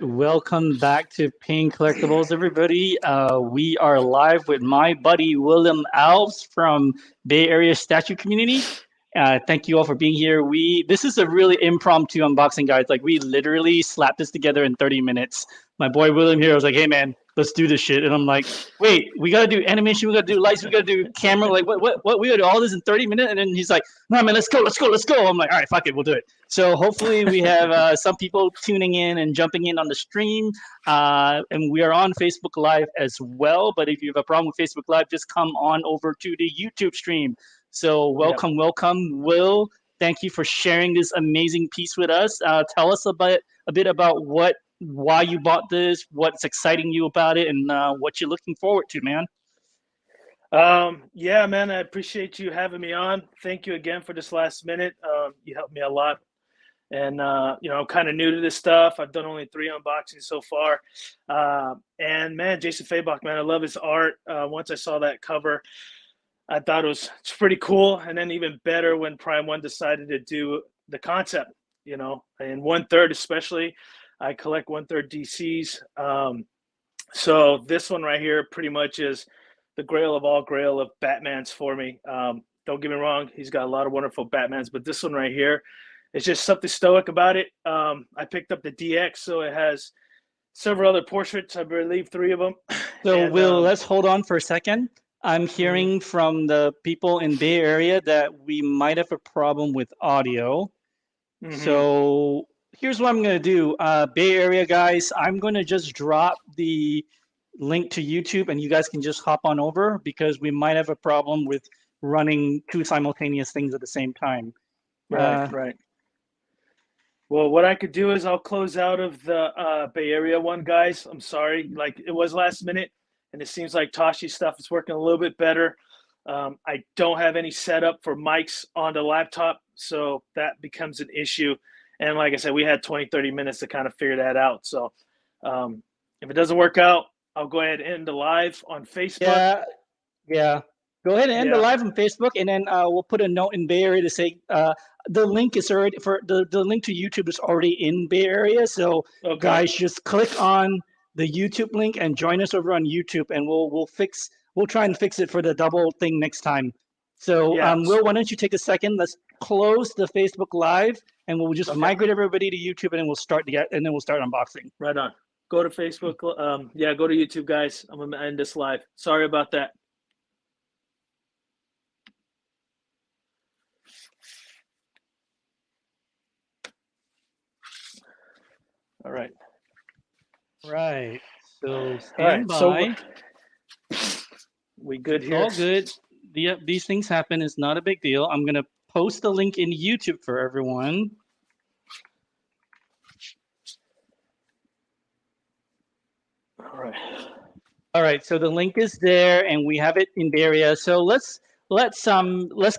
right, welcome back to Pink Collectibles, everybody. We are live with my buddy William Alves from Bay Area Statue Community. Thank you all for being here. This is a really impromptu unboxing, guys. Like we literally slapped this together in 30 minutes. My boy William here was like, "Hey man, let's do this shit," and I'm like, "Wait, we gotta do animation, we gotta do lights, we gotta do camera. Like what? We gotta do all this in 30 minutes?" And then he's like, "No man, let's go. I'm like, "All right, fuck it, we'll do it." So hopefully we have some people tuning in and jumping in on the stream, and we are on Facebook Live as well. But if you have a problem with Facebook Live, just come on over to the YouTube stream. So welcome, welcome, Will. Thank you for sharing this amazing piece with us. Tell us a bit about why you bought this, what's exciting you about it, and what you're looking forward to, man. Yeah, man, I appreciate you having me on. Thank you again for this last minute. You helped me a lot. And, you know, I'm kind of new to this stuff. I've done only 3 unboxings so far. And, man, Jason Fabok, man, I love his art. Once I saw that cover, I thought it's pretty cool. And then even better when Prime1 decided to do the concept, you know, and 1/3 especially. I collect 1/3 DCs. So this one right here pretty much is the grail of all grail of Batmans for me. Don't get me wrong, he's got a lot of wonderful Batmans, but this one right here, it's just something stoic about it. I picked up the DX, so it has several other portraits. I believe 3 of them. So, and, Will, let's hold on for a second. I'm hearing from the people in Bay Area that we might have a problem with audio. So here's what I'm going to do. Bay Area guys, I'm going to just drop the link to YouTube, and you guys can just hop on over because we might have a problem with running 2 simultaneous things at the same time. Right. Well, what I could do is I'll close out of the Bay Area one, guys. I'm sorry. Like, it was last minute, and it seems like Toshi's stuff is working a little bit better. I don't have any setup for mics on the laptop, so that becomes an issue. And like I said, we had 20, 30 minutes to kind of figure that out. So if it doesn't work out, I'll go ahead and end the live on Facebook. Yeah. Go ahead and end the live on Facebook, and then we'll put a note in Bay Area to say the link is already the link to YouTube is already in Bay Area. So guys, just click on the YouTube link and join us over on YouTube, and we'll try and fix it for the double thing next time. So Will, why don't you take a second? Let's close the Facebook Live, and we'll just migrate everybody to YouTube, and then we'll start unboxing. Right on. Go to Facebook. Go to YouTube, guys. I'm gonna end this live. Sorry about that. All right. Right. So stand by. So we good here? All good. These things happen. It's not a big deal. I'm gonna post the link in YouTube for everyone. All right. So the link is there, and we have it in Bay Area. So let's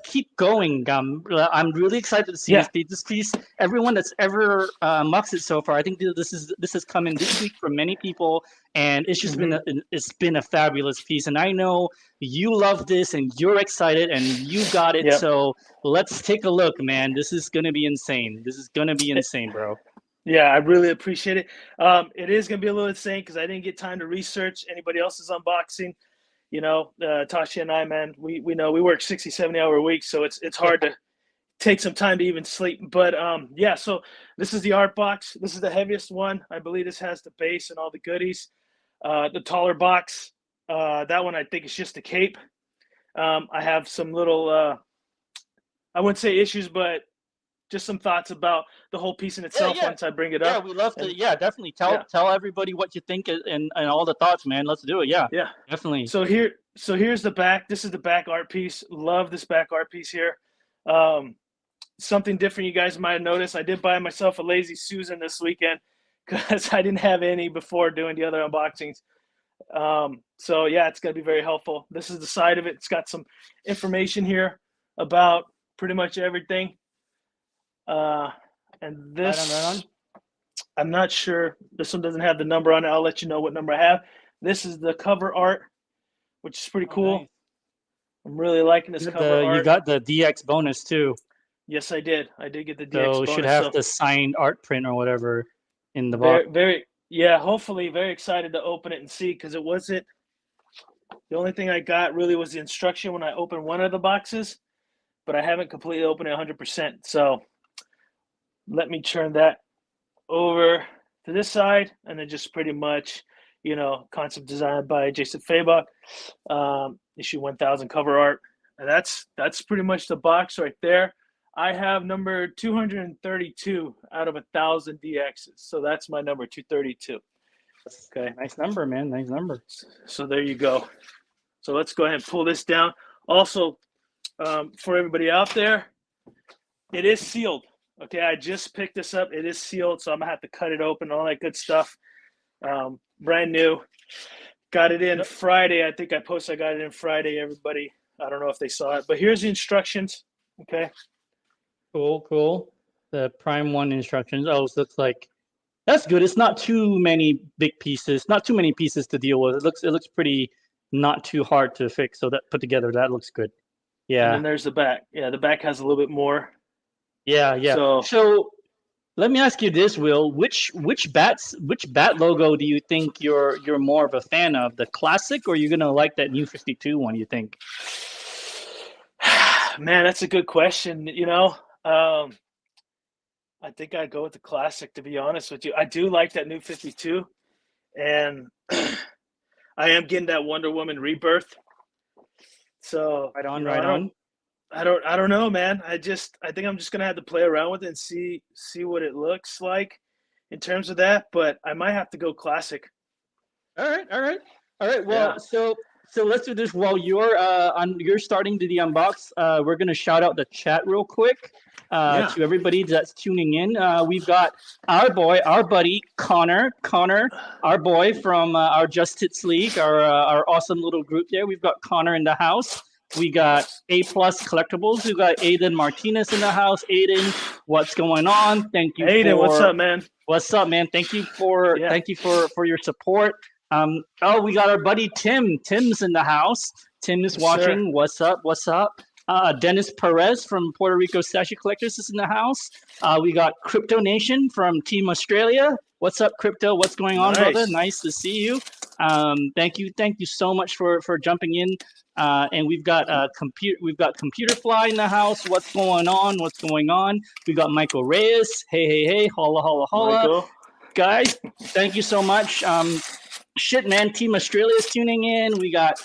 keep going. I'm really excited to see this piece. Everyone that's ever unboxed it so far, I think this has come in this week for many people, and it's just been a fabulous piece. And I know you love this, and you're excited, and you got it. So let's take a look, man. This is gonna be insane. This is gonna be insane, bro. Yeah, I really appreciate it. It is going to be a little insane because I didn't get time to research anybody else's unboxing. You know, Tashi and I, man, we know we work 60, 70-hour weeks, so it's hard to take some time to even sleep. But, so this is the art box. This is the heaviest one. I believe this has the base and all the goodies. The taller box, that one I think is just a cape. I have some little, I wouldn't say issues, but just some thoughts about the whole piece in itself once I bring it up. Yeah, we love to. Yeah, definitely tell everybody what you think and all the thoughts, man. Let's do it. Yeah, definitely. So here's the back. This is the back art piece. Love this back art piece here. Something different you guys might have noticed. I did buy myself a Lazy Susan this weekend because I didn't have any before doing the other unboxings. So yeah, it's gonna be very helpful. This is the side of it. It's got some information here about pretty much everything. And this, I'm not sure. This one doesn't have the number on it. I'll let you know what number I have. This is the cover art, which is pretty cool. Nice. I'm really liking this cover art. You got the DX bonus too. Yes, I did. I did get the DX bonus. So should have the signed art print or whatever in the box. Yeah, hopefully. Very excited to open it and see, because it wasn't the only thing I got really was the instruction when I opened one of the boxes, but I haven't completely opened it 100%. So let me turn that over to this side, and then just pretty much, concept designed by Jason Fabok, issue 1000 cover art, and that's pretty much the box right there. I have number 232 out of 1,000 DXs, so that's my number 232. Okay, Nice number, man. Nice number. so there you go. So let's go ahead and pull this down. Also, for everybody out there, it is sealed. Okay, I just picked this up. It is sealed, so I'm gonna have to cut it open, all that good stuff. Brand new. Got it in Friday. I think I posted I got it in Friday, everybody. I don't know if they saw it, but here's the instructions. Okay. Cool. The Prime1 instructions. Oh, so looks like that's good. It's not too many big pieces, not too many pieces to deal with. It looks pretty not too hard to fix. So that put together, that looks good. Yeah. And then there's the back. Yeah, the back has a little bit more. Yeah. So let me ask you this, Will. Which bat logo do you think you're more of a fan of? The classic, or you're gonna like that new 52 one, you think? Man, that's a good question. I think I'd go with the classic, to be honest with you. I do like that new 52, and I am getting that Wonder Woman rebirth. So right on. I don't know, man. I think I'm just gonna have to play around with it and see what it looks like in terms of that. But I might have to go classic. All right. Well, yeah. So let's do this while you're starting to the unbox. We're gonna shout out the chat real quick to everybody that's tuning in. We've got our buddy Connor, our boy from our Justice League, our awesome little group there. We've got Connor in the house. We got A+ Collectibles. We got Aiden Martinez in the house. Aiden, what's going on? Thank you, Aiden. What's up, man? What's up, man? Thank you for your support. We got our buddy Tim. Tim's in the house. Tim is watching. Sir. What's up? Dennis Perez from Puerto Rico Statue Collectors is in the house. We got Crypto Nation from Team Australia. What's up, Crypto? What's going on, brother? Nice to see you. Thank you so much for jumping in. And we've got Computer Fly in the house. What's going on? We got Michael Reyes. Hey, holla. Michael. Guys, thank you so much. Shit, man, Team Australia is tuning in. We got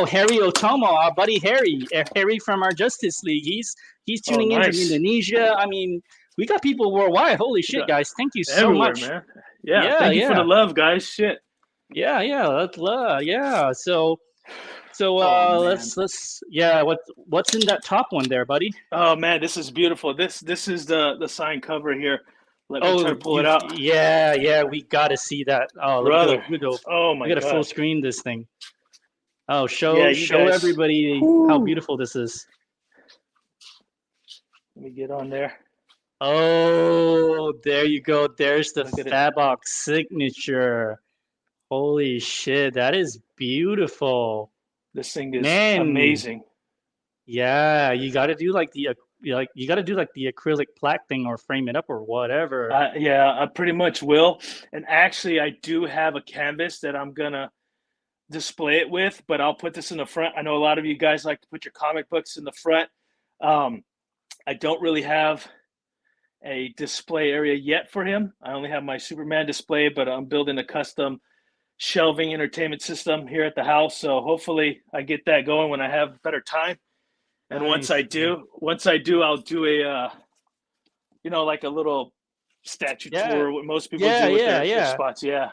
Harry Otomo, our buddy Harry from our Justice League. He's tuning in from Indonesia. I mean, we got people worldwide. Holy shit, guys! Thank you so much, man. Thank you for the love, guys. Shit. That's love. Yeah. So let's what's in that top one there, buddy? Oh man, this is beautiful. This is the signed cover here. Let me try to pull it out. Yeah, we gotta see that. Oh, brother. Oh my god. We gotta full screen this thing. Oh, show everybody how beautiful this is. Let me get on there. Oh, there you go. There's the Fabok signature. Holy shit, that is beautiful. This thing is amazing. Yeah, you got to do like the acrylic plaque thing or frame it up or whatever. I pretty much will. And actually, I do have a canvas that I'm gonna display it with, but I'll put this in the front. I know a lot of you guys like to put your comic books in the front. I don't really have a display area yet for him. I only have my Superman display, but I'm building a custom shelving entertainment system here at the house. So hopefully I get that going when I have better time. And once I do, I'll do a, like a little statue tour. What most people do with their spots. Yeah.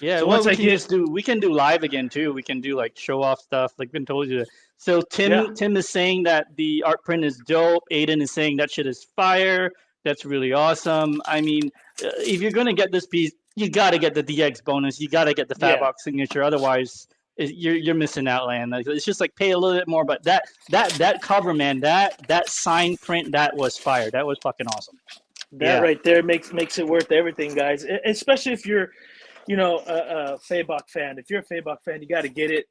So once we can do live again too. We can do like show off stuff. Like Ben told you. So Tim is saying that the art print is dope. Aiden is saying that shit is fire. That's really awesome. I mean, if you're gonna get this piece, you got to get the DX bonus. You got to get the Fabok signature. Otherwise, you're missing out, man. It's just like pay a little bit more. But that cover, man, that sign print, that was fire. That was fucking awesome. That right there makes it worth everything, guys. Especially if you're, a Fabok fan. If you're a Fabok fan, you got to get it.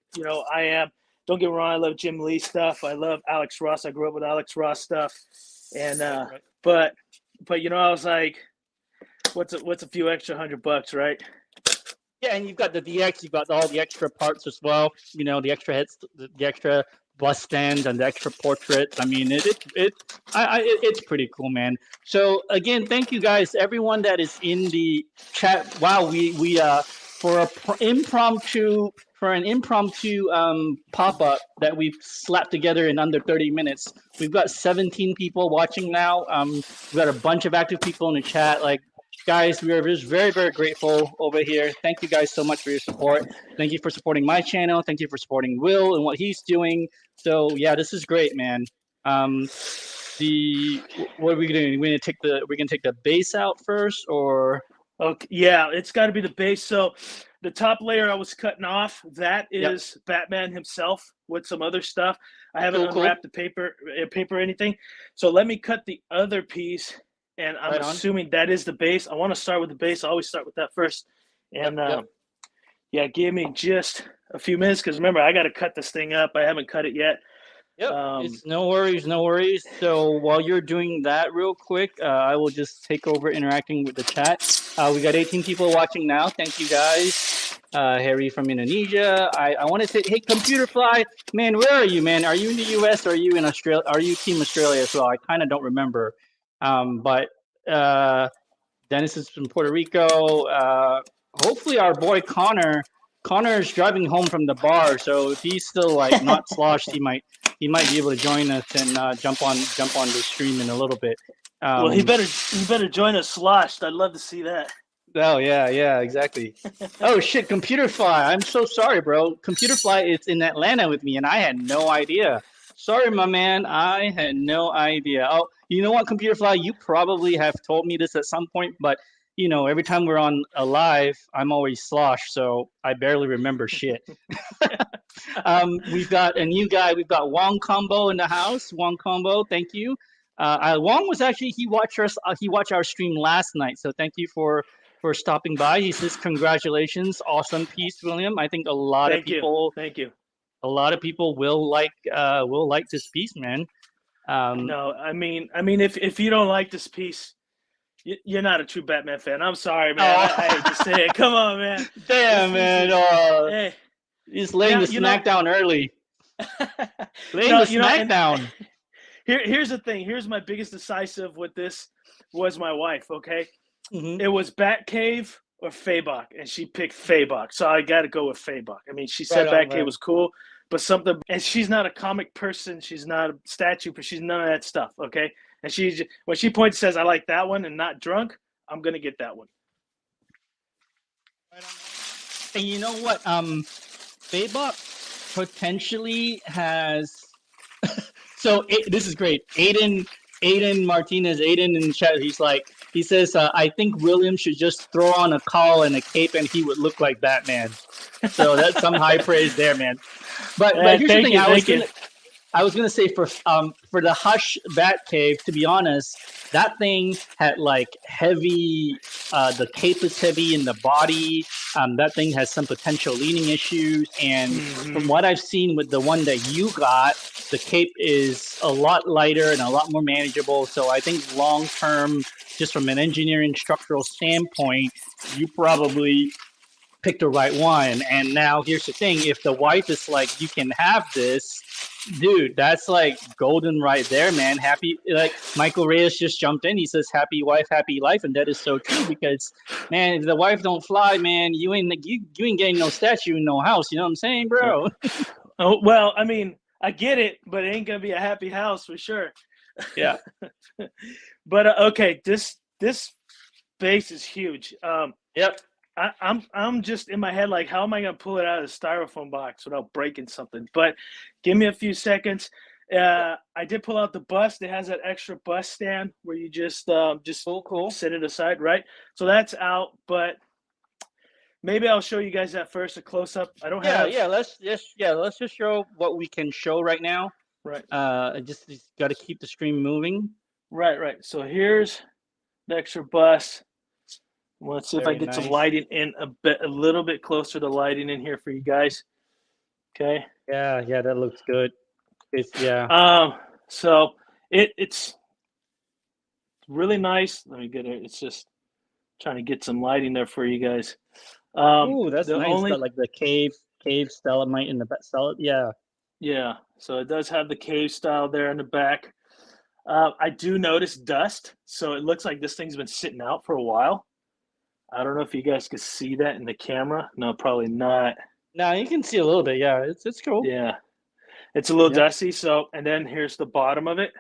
I am. Don't get me wrong. I love Jim Lee stuff. I love Alex Ross. I grew up with Alex Ross stuff. And but I was like, what's a few extra $100, right? Yeah, and you've got the DX, you've got all the extra parts as well. You know, the extra heads, the extra bust stands, and the extra portraits. I mean, it's pretty cool, man. So again, thank you guys, everyone that is in the chat. Wow, we for a for an impromptu pop up that we've slapped together in under 30 minutes. We've got 17 people watching now. We've got a bunch of active people in the chat. Like, guys, we are just very, very grateful over here. Thank you guys so much for your support. Thank you for supporting my channel. Thank you for supporting Will and what he's doing. So yeah, this is great, man. What are we doing? We're gonna take the base out first, or Okay, yeah, it's got to be the base. So the top layer I was cutting off, that yep, is Batman himself with some other stuff. I haven't cool, cool, unwrapped the paper or anything. So let me cut the other piece, and I'm right on. assuming that is the base. I want to start with the base. I always start with that first. Yep, And yep. yeah, give me just a few minutes because remember, I got to cut this thing up. I haven't cut it yet. Yep, it's no worries, no worries. So while you're doing that real quick, I will just take over interacting with the chat. We got 18 people watching now. Thank you guys. Harry from Indonesia. I want to say, hey, Computerfly, man, where are you, man? Are you in the US or are you in Australia? Are you Team Australia as well? I kind of don't remember. But Dennis is from Puerto Rico. Hopefully our boy Connor is driving home from the bar, so if he's still like not sloshed, he might be able to join us and jump on the stream in a little bit. Well, he better join us sloshed. I'd love to see that. Oh yeah, exactly. Oh shit, Computerfly. I'm so sorry, bro. Computerfly is in Atlanta with me, and I had no idea. Sorry, my man. I had no idea. Oh, you know what, Computerfly? You probably have told me this at some point, but you know, every time we're on a live, I'm always sloshed, so I barely remember shit. We've got a new guy. We've got Wong Combo in the house. Wong Combo, thank you. Wong was actually he watched us. He watched our stream last night, so thank you for stopping by. He says congratulations, awesome piece, William. I think a lot of people, thank you. A lot of people will like this piece, man. No, I mean, if you don't like this piece, you're not a true Batman fan. I'm sorry, man. Oh. I hate to say it. Come on, man. Damn, man. Hey, he's laying the smack down early. Laying the smack down. Here's the thing. Here's my biggest decisive with this was my wife. Okay, Mm-hmm. it was Batcave or Fabok, and she picked Fabok, so I got to go with Fabok. I mean, she said Batcave was cool, but something, and she's not a comic person. She's not a statue, but she's none of that stuff. Okay, and when she points says I like that one and not drunk, I'm gonna get that one. And you know what? Fabok potentially has. So this is great. Aiden Martinez, Aiden in the chat, he says, I think William should just throw on a cowl and a cape and he would look like Batman. So that's some high praise there, man. But here's the thing. I was gonna say for the Hush Batcave, to be honest, that thing had like heavy. The cape is heavy in the body. That thing has some potential leaning issues, and from what I've seen with the one that you got, the cape is a lot lighter and a lot more manageable. So I think long term, just from an engineering structural standpoint, you probably picked the right one. And now here's the thing: if the wife is like, you can have this, dude, that's like golden right there, man. Happy, like Michael Reyes just jumped in. He says, "Happy wife, happy life," and that is so true because, man, if the wife don't fly, man, you ain't getting no statue, no house. You know what I'm saying, bro? Oh well, I mean, I get it, but it ain't gonna be a happy house for sure. Yeah. But okay, this base is huge. Yep. I'm just in my head like, how am I gonna pull it out of the styrofoam box without breaking something? But give me a few seconds. I did pull out the bust. It has that extra bust stand where you just cool. set it aside, right? So that's out. But maybe I'll show you guys that first, a close up. I don't have. Let's just show what we can show right now. Right. Just got to keep the stream moving. Right. So here's the extra bust. Let's see if I get some lighting in a little bit closer to lighting in here for you guys. Okay. Yeah, that looks good. So it's really nice. Let me get it. It's just trying to get some lighting there for you guys. Ooh, that's The nice. Got only like the cave stalagmite in the back. Yeah. Yeah, so it does have the cave style there in the back. I do notice dust, so it looks like this thing's been sitting out for a while. I don't know if you guys can see that in the camera. No, probably not. Now you can see a little bit. Yeah, it's cool. Yeah, it's a little Yep. dusty. So, and then here's the bottom of it.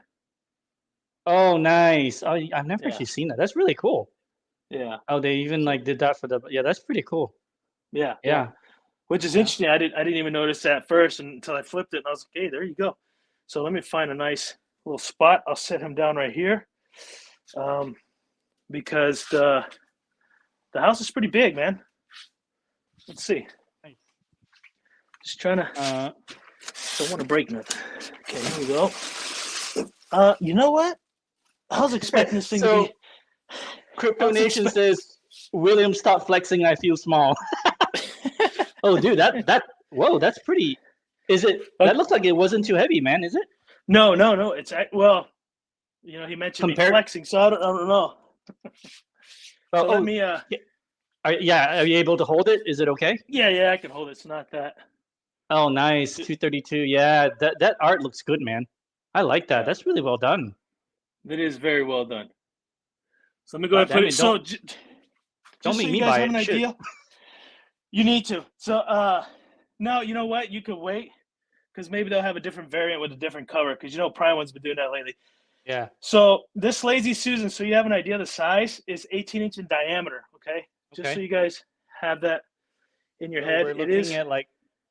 Oh, nice. Oh, I've never Yeah, actually seen that. That's really cool. yeah. Oh, they even So, like did that for the. Yeah, that's pretty cool. yeah, yeah. Yeah. Which is Yeah. interesting. I didn't even notice that first until I flipped it, and I was like, hey, there you go. So let me find a nice little spot. I'll set him down right here, um, because the house is pretty big, man. Let's see. Nice. Just trying to. Uh, Don't want to break nothing. Okay, here we go. You know what? I was expecting this thing to so be. Crypto Nation says, William, stop flexing. I feel small. Oh, dude, that whoa, that's pretty. Is it? That looks like it wasn't too heavy, man. Is it? No. It's well, he mentioned me Compared. flexing, so I don't know. So let Oh, me. yeah. Are you able to hold it? Is it okay? Yeah, I can hold it. It's not that. Oh, nice. 232. Yeah, that art looks good, man. I like that. Yeah, That's really well done. it is very well done. So let me go God ahead and put damn it. it! So Don't just so make you me guys buy have it. an Shit. idea, you need to. So no, you know what? You could wait because maybe they'll have a different variant with a different cover because Prime1's been doing that lately. Yeah. So this Lazy Susan, so you have an idea of the size, is 18-inch in diameter. Okay, just so Okay. you guys have that in your So head. we're It looking is. at like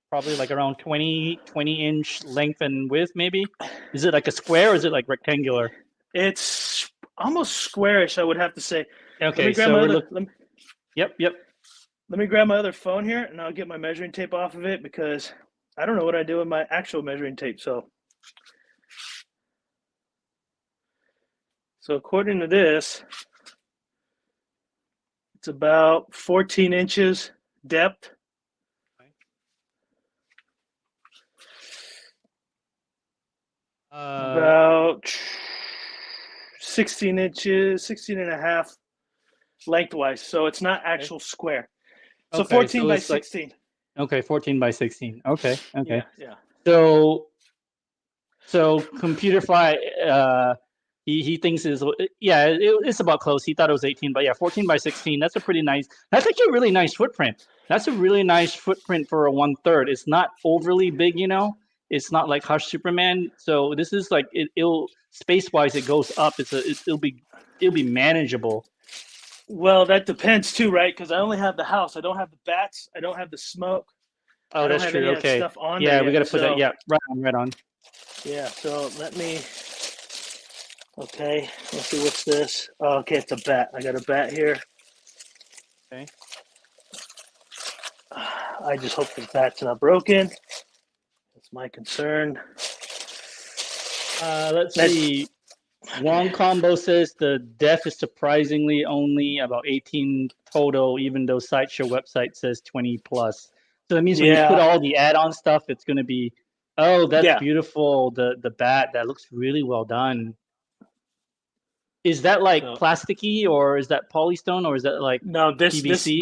probably like around 20-inch length and width, maybe. Is it like a square or is it like rectangular? It's almost squarish, I would have to say. Let me Okay, grab so my we're other. look. Yep. Let me grab my other phone here, and I'll get my measuring tape off of it because I don't know what I do with my actual measuring tape. So according to this, it's about 14 inches depth. Uh, About 16 inches, 16 and a half lengthwise. So it's not okay. actual square. So Okay, 14 so by it's like 16. okay, 14 by 16. Okay. Yeah. So Computer Fly, he thinks is yeah, it's about close. He thought it was 18, but yeah, 14 by 16. That's a pretty nice. That's actually a really nice footprint. That's a really nice footprint for a 1/3. It's not overly big. It's not like Hush Superman. So this is like it'll space wise it goes up. It'll be manageable. Well, that depends too, right? Because I only have the house. I don't have the bats. I don't have the smoke. I Oh, don't that's have true. any of that Okay. stuff on there Yeah, we got yet. to put that. So Yeah, right on, right on. yeah. So let me. Okay. Let's see. What's this? Oh, okay, it's a bat. I got a bat here. Okay. I just hope the bat's not broken. That's my concern. Let's That's see. okay. Wrong Combo says the death is surprisingly only about 18 total, even though Sideshow website says 20 plus. So that means when you put Yeah. all the add-on stuff, it's going to be, oh, that's Yeah. beautiful. The bat, that looks really well done. Is that like So plasticky or is that polystone or is that like no, PVC?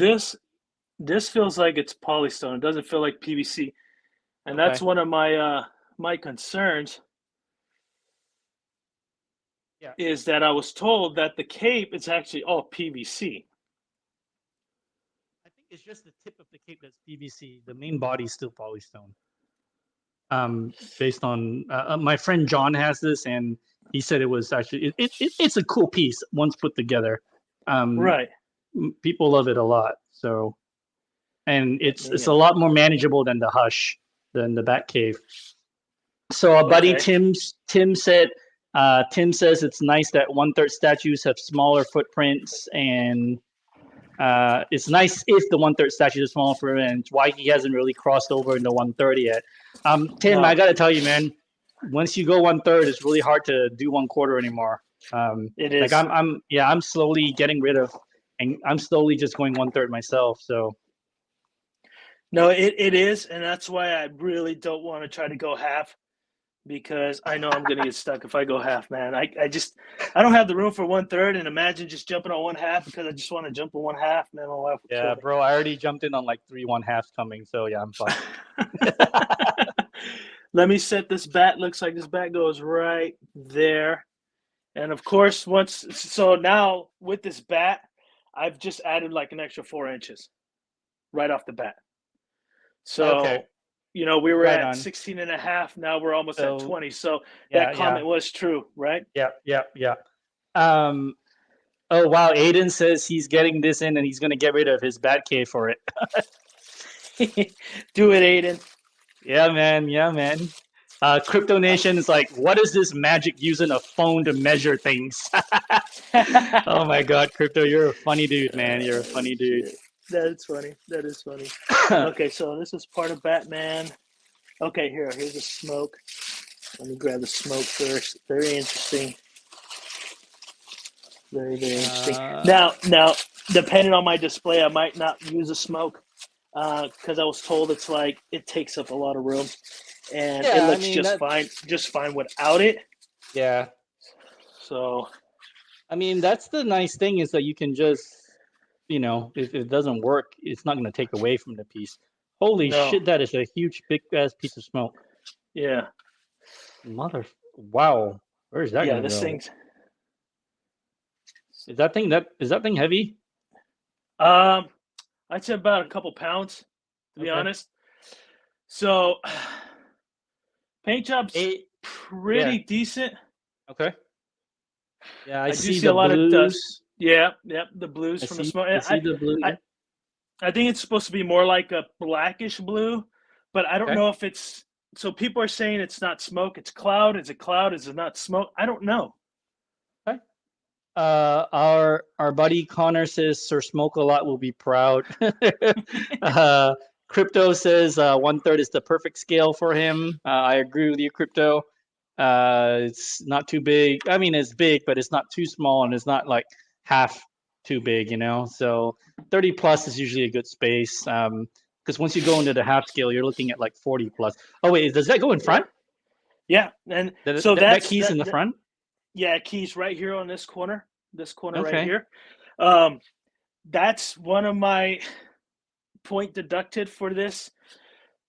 this feels like it's polystone. It doesn't feel like PVC, and that's Okay. one of my concerns. Yeah. Is that I was told that the cape is actually all PVC. I think it's just the tip of the cape that's PVC. The main body is still polystone. Based on my friend John has this, and he said it was actually it's a cool piece once put together. Um, Right. People love it a lot. So, and Let it's me. a lot more manageable than the Hush, than the Batcave. So our buddy Okay. Tim said. Tim says it's nice that 1/3 statues have smaller footprints, and it's nice if the 1/3 statues are small for him, and why he hasn't really crossed over into 1/3 yet. Tim, I No, gotta tell you, man, once you go 1/3, it's really hard to do 1/4 anymore. it Like is. I'm slowly getting rid of, and I'm slowly just going 1/3 myself. So No, it is, and that's why I really don't want to try to go half because I know I'm gonna get stuck if I go half, man. I don't have the room for 1/3, and imagine just jumping on one half because I just want to jump on one half, man. My wife would Yeah, kill me. bro, I already jumped in on like 3 1/2s coming, so yeah, I'm fine. Let me set this bat. Looks like this bat goes right there. And of course, so now with this bat, I've just added like an extra 4 inches right off the bat. Okay, So, we were right at on. 16 and a half. Now we're almost at So 20. So that yeah, yeah, comment was true, right? yeah, yeah, yeah. Um, oh wow, Aiden says he's getting this in and he's gonna get rid of his Batcave for it. Do it, Aiden. Yeah, man. Yeah, man. Crypto Nation is like, what is this magic using a phone to measure things? Oh my God, Crypto, you're a funny dude, man. You're a funny dude. That's funny. That is funny. Okay, so this is part of Batman. Okay, here's the smoke. Let me grab the smoke first. Very interesting. Very, very interesting. Now, depending on my display, I might not use a smoke because I was told it takes up a lot of room, and it Yeah, I looks mean that. just fine without it. Yeah, So I mean that's the nice thing is that you can just, if it doesn't work, it's not gonna take away from the piece. Holy no, shit, that is a huge, big ass piece of smoke. yeah, Wow, where is that yeah. gonna This go? thing's Is that thing heavy? um, I'd say about a couple pounds, to be Okay. honest. So paint job's Eight. Yeah. pretty decent. Okay. Yeah, I I do see see a the lot of dust. blues. Yeah, yep, the blues I from the see. smoke. I see the blue. I Yeah. I think it's supposed to be more like a blackish blue, but I don't Okay. know if it's. So people are saying it's not smoke, it's cloud. Is it cloud? Is it not smoke? I don't know. Okay. Our buddy Connor says Sir Smoke a lot will be proud. uh, Crypto says 1/3 is the perfect scale for him. I agree with you, Crypto. It's not too big. I mean, it's big, but it's not too small, and it's not like half too big. So 30 plus is usually a good space. Because once you go into the half scale, you're looking at like 40 plus. Oh wait, does that go in front? Yeah, and That so that, that that's key's in the front? yeah, keys right here on this corner right Okay. here. Um, that's one of my point deducted for this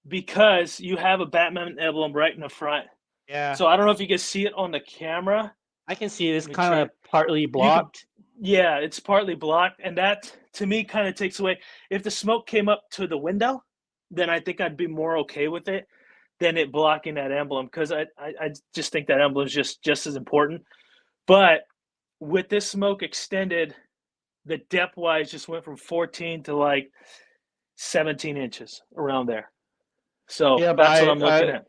because you have a Batman emblem right in the front. Yeah. So I don't know if you can see it on the camera. I can see it's Let me kind try. of partly You could, blocked. yeah, it's partly blocked, and that to me kind of takes away. If the smoke came up to the window, then I think I'd be more okay with it than it blocking that emblem because I just think that emblem is just as important. But with this smoke extended, the depth wise just went from 14 to like 17 inches around there. So Yeah, but that's what I'm I, looking I at.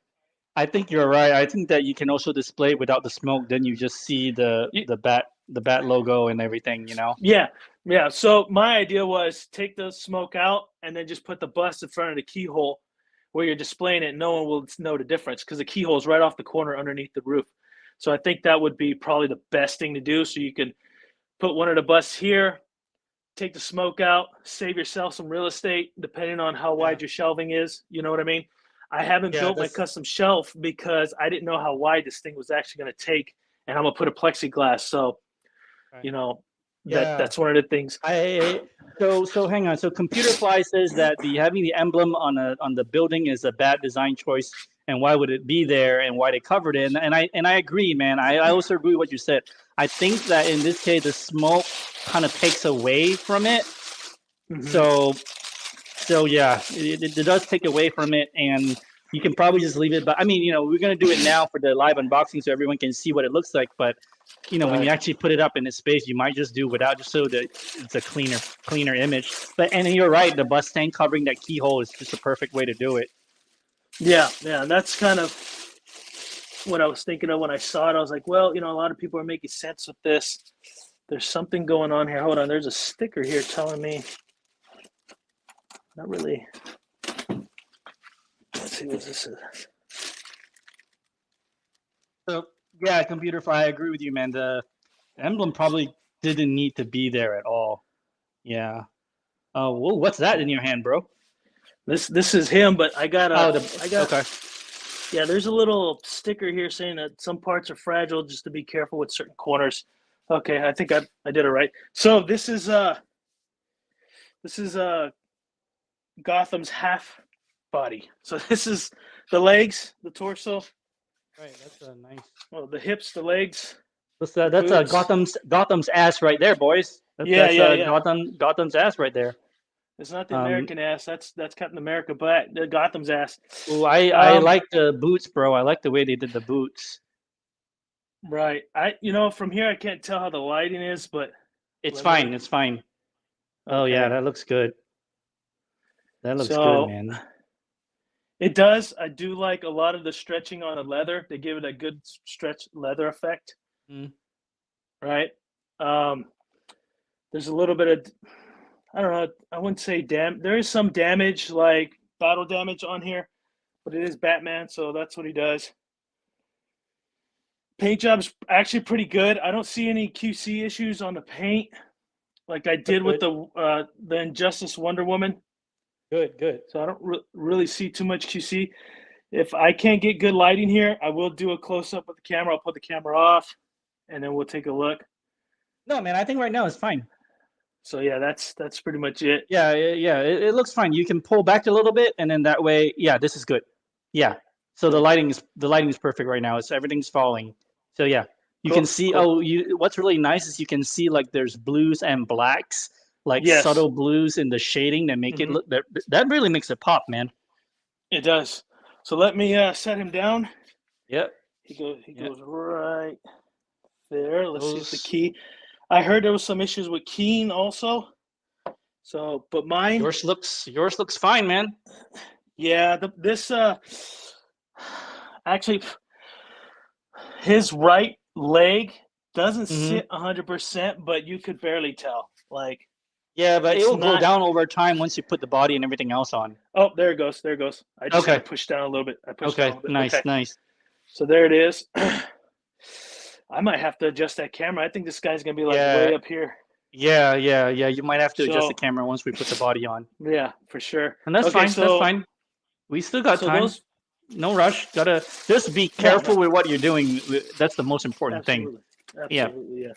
I think you're right. I think that you can also display it without the smoke. Then you just see the bat logo and everything. Yeah, yeah. So my idea was take the smoke out and then just put the bust in front of the keyhole where you're displaying it. No one will know the difference because the keyhole is right off the corner underneath the roof. So I think that would be probably the best thing to do. So you can put one of the busts here, take the smoke out, save yourself some real estate depending on how Yeah. wide your shelving is. You know what I mean? I haven't Yeah, built my that's custom shelf because I didn't know how wide this thing was actually going to take, and I'm gonna put a plexiglass. So right. you know Yeah. that's one of the things. I so hang on. So Computer Fly says that the having the emblem on the building is a bad design choice, and why would it be there, and why they covered it? And I agree, man. I also agree with what you said. I think that in this case, the smoke kind of takes away from it. Mm-hmm. So yeah, it does take away from it, and you can probably just leave it. But I mean, we're gonna do it now for the live unboxing, so everyone can see what it looks like. But when you Right. actually put it up in this space, you might just do without, just so that it's a cleaner image. But and you're right, the bus tank covering that keyhole is just a perfect way to do it. Yeah, yeah. That's kind of what I was thinking of when I saw it. I was like, well, a lot of people are making sense with this. There's something going on here. Hold on. There's a sticker here telling me. Not really. Let's see what this is. So yeah, Computer Fly, I agree with you, man. The emblem probably didn't need to be there at all. Yeah. Oh, well, what's that in your hand, bro? This is him, but I got Oh, I got okay. Yeah, there's a little sticker here saying that some parts are fragile, just to be careful with certain corners. Okay, I think I did it right. So this is Gotham's half body. So this is the legs, the torso, Right, that's a nice. well, the hips, the legs, the That's boots. Gotham's ass right there, boys. Yeah, yeah, yeah. Gotham's ass right there. It's not the Um, American ass. That's Captain America, but the Gotham's ass. ooh, I Um, like the boots, bro. I like the way they did the boots. right. From here I can't tell how the lighting is, but It's let me. fine. It's fine. Oh yeah, Okay. that looks good. That looks good, So man. it does. I do like a lot of the stretching on the leather. They give it a good stretch leather effect, Mm, right? Um, there's a little bit of, I don't know, I wouldn't say there is some damage, like battle damage on here, but it is Batman, so that's what he does. Paint job's actually pretty good. I don't see any QC issues on the paint like I that's did with good. the Injustice Wonder Woman. Good, good. So I don't really see too much QC. If I can't get good lighting here, I will do a close up with the camera. I'll put the camera off, and then we'll take a look. No, man, I think right now it's fine. So yeah, that's pretty much it. Yeah, yeah, it looks fine. You can pull back a little bit, and then that way, yeah, this is good. Yeah. So Okay. the lighting is perfect right now. It's everything's falling. So yeah, you can Cool. see. Cool. Oh, you. What's really nice is you can see like there's blues and blacks, like Yes. subtle blues in the shading that make it Hmm. look. That really makes it pop, man. It does. So let me set him down. Yep. He goes. He Yeah. goes right there. Let's see if the Those key. I heard there was some issues with keying also. So, but mine, yours looks fine, man. yeah. This actually, his right leg doesn't Hmm. sit 100%, but you could barely tell. Like Yeah, but it it's will go not. down over time once you put the body and everything else on. Oh, there it goes. There it goes. I just had to Okay. push down a little bit. I pushed down a Okay. little bit. Nice. Okay. Nice. So there it is. I might have to adjust that camera. I think this guy's gonna be like Yeah. way up here. Yeah. Yeah. Yeah. You might have to adjust the So camera once we put the body on. yeah, for sure. And that's Okay, fine. That's so fine. We still got so time. those No rush. Gotta just be no no careful with what you're doing. That's the most important thing. absolutely Yeah. absolutely yeah.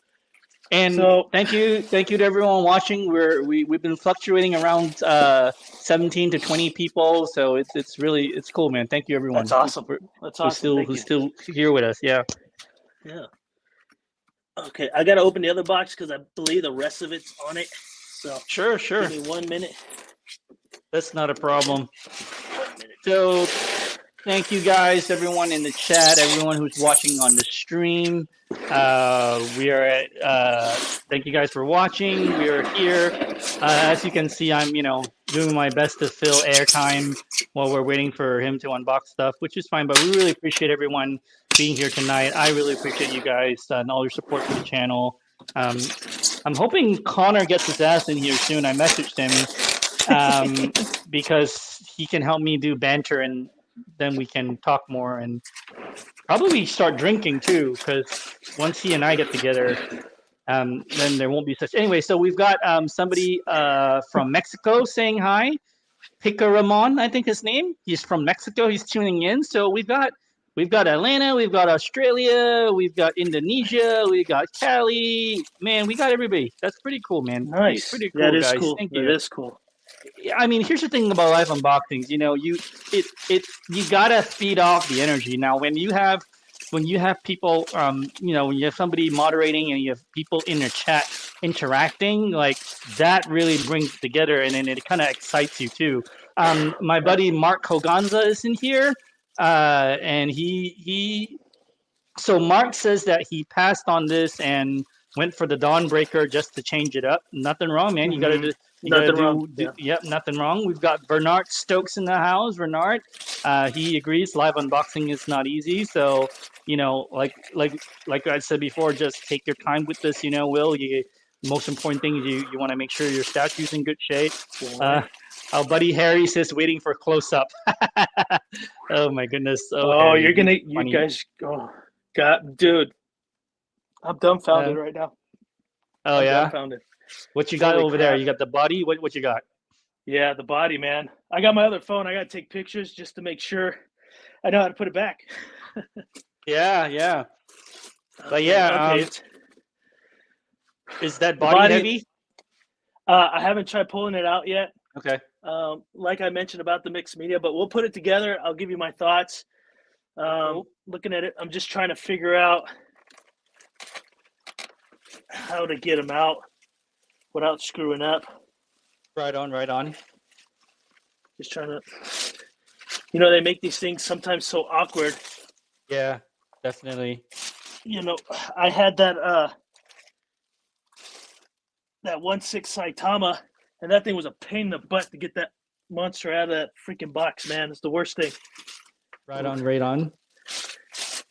And So thank you to everyone watching. We've been fluctuating around 17 to 20 people, so it's cool, man. Thank you that's everyone awesome. That's awesome. Thank who's you. still here with us. Yeah. Yeah. Okay, I gotta open the other box because I believe the rest of it's on it. So Sure, give sure. me 1 minute. That's not a 1 minute. problem. 1 minute. So thank you guys, everyone in the chat, everyone who's watching on the stream. We are at, thank you guys for watching. We are here. As you can see, I'm, doing my best to fill airtime while we're waiting for him to unbox stuff, which is fine. But we really appreciate everyone being here tonight. I really appreciate you guys and all your support for the channel. I'm hoping Connor gets his ass in here soon. I messaged him because he can help me do banter and then we can talk more and probably start drinking too. Because once he and I get together, then there won't be such. Anyway, so we've got somebody from Mexico saying hi. Picaramon, I think his name. He's from Mexico. He's tuning in. So we've got Atlanta, we've got Australia, we've got Indonesia, we got Cali. Man, we got everybody. That's pretty cool, man. Pretty Nice. pretty That cool, is guys. cool. Thank That you. is cool. I mean, here's the thing about live unboxings. You gotta feed off the energy. Now, when you have people, when you have somebody moderating and you have people in their chat interacting, like that really brings it together, and then it kind of excites you too. My buddy Absolutely. Mark Hoganza is in here, and he so Mark says that he passed on this and went for the Dawnbreaker just to change it up. Nothing wrong, man. You gotta Hmm. do. You gotta Nothing wrong. do. Yeah. Yep, nothing wrong. We've got Bernard Stokes in the house. Bernard, he agrees. Live unboxing is not easy, so like I said before, just take your time with this. Will you? Most important thing is you want to make sure your statue's in good shape. Uh, our buddy Harry says waiting for close up. Oh my goodness. Oh Oh, Harry, you're you funny. guys. Oh, God, dude, I'm dumbfounded right now. Oh I'm yeah. dumbfounded. What you got Holy over there? crap. You got the body. What you got? Yeah, the body, man. I got my other phone. I got to take pictures just to make sure. I know how to put it back. Yeah, yeah. But Okay, yeah, okay. is that The body body. heavy? I haven't tried pulling it out yet. Okay. Like I mentioned about the mixed media, but we'll put it together. I'll give you my thoughts. Cool. Looking at it, I'm just trying to figure out how to get them out without screwing up. Right on, right on. Just trying to, they make these things sometimes so awkward. Yeah, definitely. I had that 1/6 Saitama, and that thing was a pain in the butt to get that monster out of that freaking box, man. It's the worst thing. Right on, right on.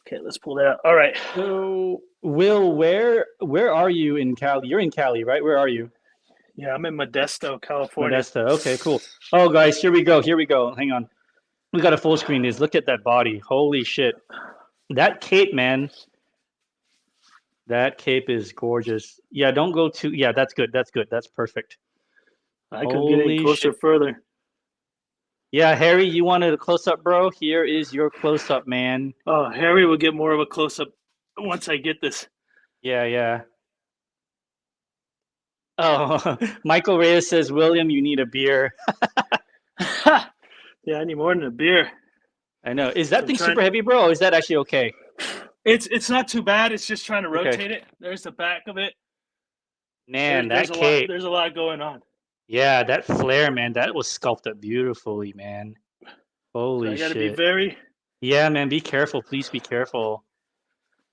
Okay, let's pull that out. All right. So, Will, where are you in Cali? You're in Cali, right? Where are you? Yeah, I'm in Modesto, California. Modesto. Okay, cool. Oh, guys, here we go. Here we go. Hang on. We got a full screen. Is look at that body. Holy shit. That cape, man. That cape is gorgeous. Yeah, don't go too. Yeah, that's good. That's good. That's perfect. I couldn't get any closer further. Yeah, Harry, you wanted a close up, bro? Here is your close up, man. Oh, Harry will get more of a close up once I get this. Yeah, yeah. Oh, Michael Reyes says, William, you need a beer. Yeah, I need more than a beer. I know. Is that thing super heavy, bro? Or is that actually okay? It's not too bad. It's just trying to rotate it. There's the back of it. Man, there's a lot. There's a lot going on. Yeah, that flare, man, that was sculpted beautifully, man. Holy shit! I gotta be very. Yeah, man, be careful. Please be careful.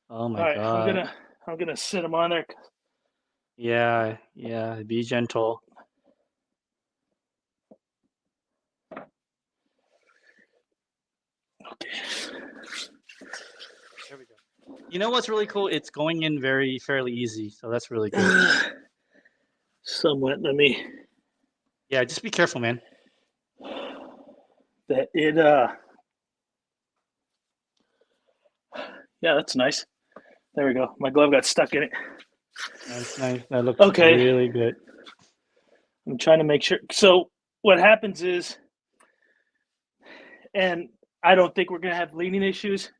Oh my god. I'm gonna sit them on there. Yeah, yeah. Be gentle. Okay. There we go. You know what's really cool? It's going in fairly easy, so that's really good. Somewhat. Let me. Yeah, just be careful, man. That it. Yeah, that's nice. There we go. My glove got stuck in it. Nice, nice. That looks really good. I'm trying to make sure. So what happens is, and I don't think we're gonna have leaning issues.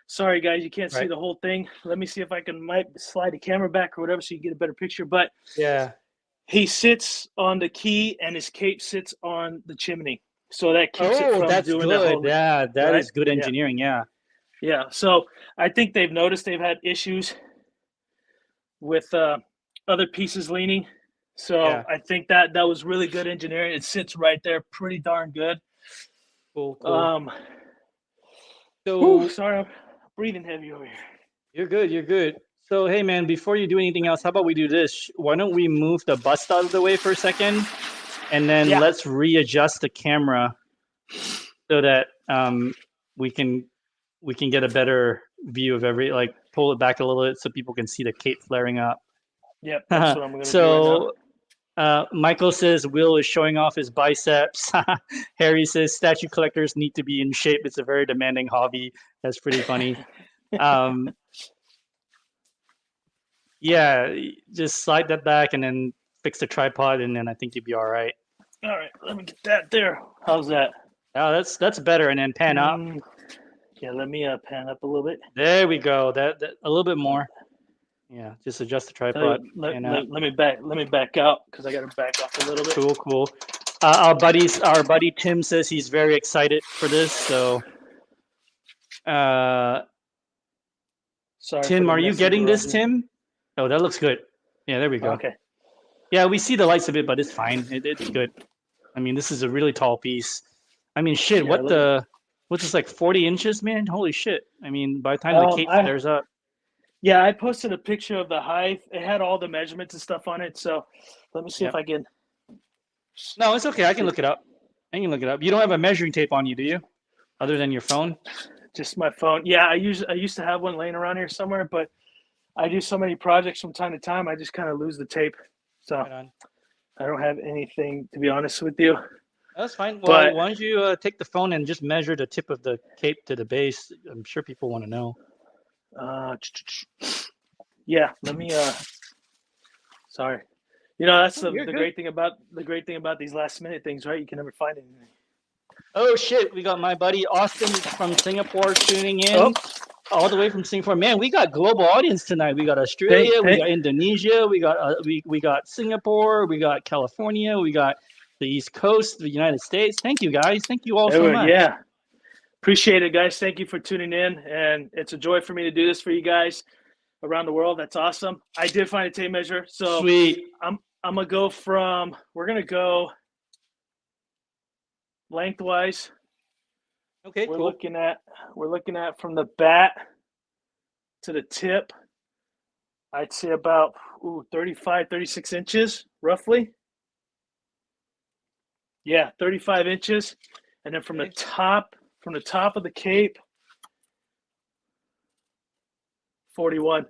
Sorry, guys, you can't see the whole thing. Let me see if I might slide the camera back or whatever so you get a better picture. But yeah, he sits on the key and his cape sits on the chimney, so that keeps it from doing good. that whole. Yeah, that is good engineering. Yeah. Yeah. So I think they've noticed they've had issues with other pieces leaning. So I think that was really good engineering. It sits right there, pretty darn good. Cool. So sorry, I'm breathing heavy over here. You're good. You're good. So hey, man, before you do anything else, how about we do this? Why don't we move the bust out of the way for a second, and then let's readjust the camera so that we can get a better view of pull it back a little bit so people can see the cape flaring up. Yep, that's what I'm going to do right now. Michael says Will is showing off his biceps. Harry says statue collectors need to be in shape. It's a very demanding hobby. That's pretty funny. Yeah, just slide that back and then fix the tripod, and then I think you'll be all right. All right, let me get that there. How's that? Oh, that's better. And then pan up. Yeah, let me pan up a little bit. There we go. That a little bit more. Yeah, just adjust the tripod. Let me back out because I got to back off a little bit. Cool. Our buddy Tim says he's very excited for this. So, sorry, Tim, are you getting this, Tim? Oh, that looks good. Yeah, there we go. Okay. Yeah, we see the lights a bit, but it's fine. It's good. I mean, this is a really tall piece. I mean, shit. Yeah, what's this, like 40 inches, man? Holy shit! I mean, by the time the cape flares up. Yeah, I posted a picture of the height. It had all the measurements and stuff on it. So let me see if I can. No, it's okay. I can look it up. You don't have a measuring tape on you, do you? Other than your phone? Just my phone. Yeah, I used to have one laying around here somewhere, but I do so many projects from time to time. I just kind of lose the tape. So I don't have anything, to be honest with you. That's fine. Well, why don't you take the phone and just measure the tip of the cape to the base? I'm sure people want to know. Yeah, let me sorry. That's the great thing about these last minute things, right? You can never find anything. Oh shit, we got my buddy Austin from Singapore tuning Oh, in. All the way from Singapore. Man, we got global audience tonight. We got thank, Australia, we thank, got Indonesia, we got Singapore, we got California, we got the East Coast, the United States. Thank you guys. Thank you all so much. yeah. Appreciate it, guys. Thank you for tuning in, and it's a joy for me to do this for you guys around the world. That's awesome. I did find a tape measure, so Sweet. I'm gonna go from. We're gonna go lengthwise. Okay, We're cool. looking at from the bat to the tip. I'd say about 35, 36 inches, roughly. Yeah, 35 inches, and then from Okay. the top of the cape, 41.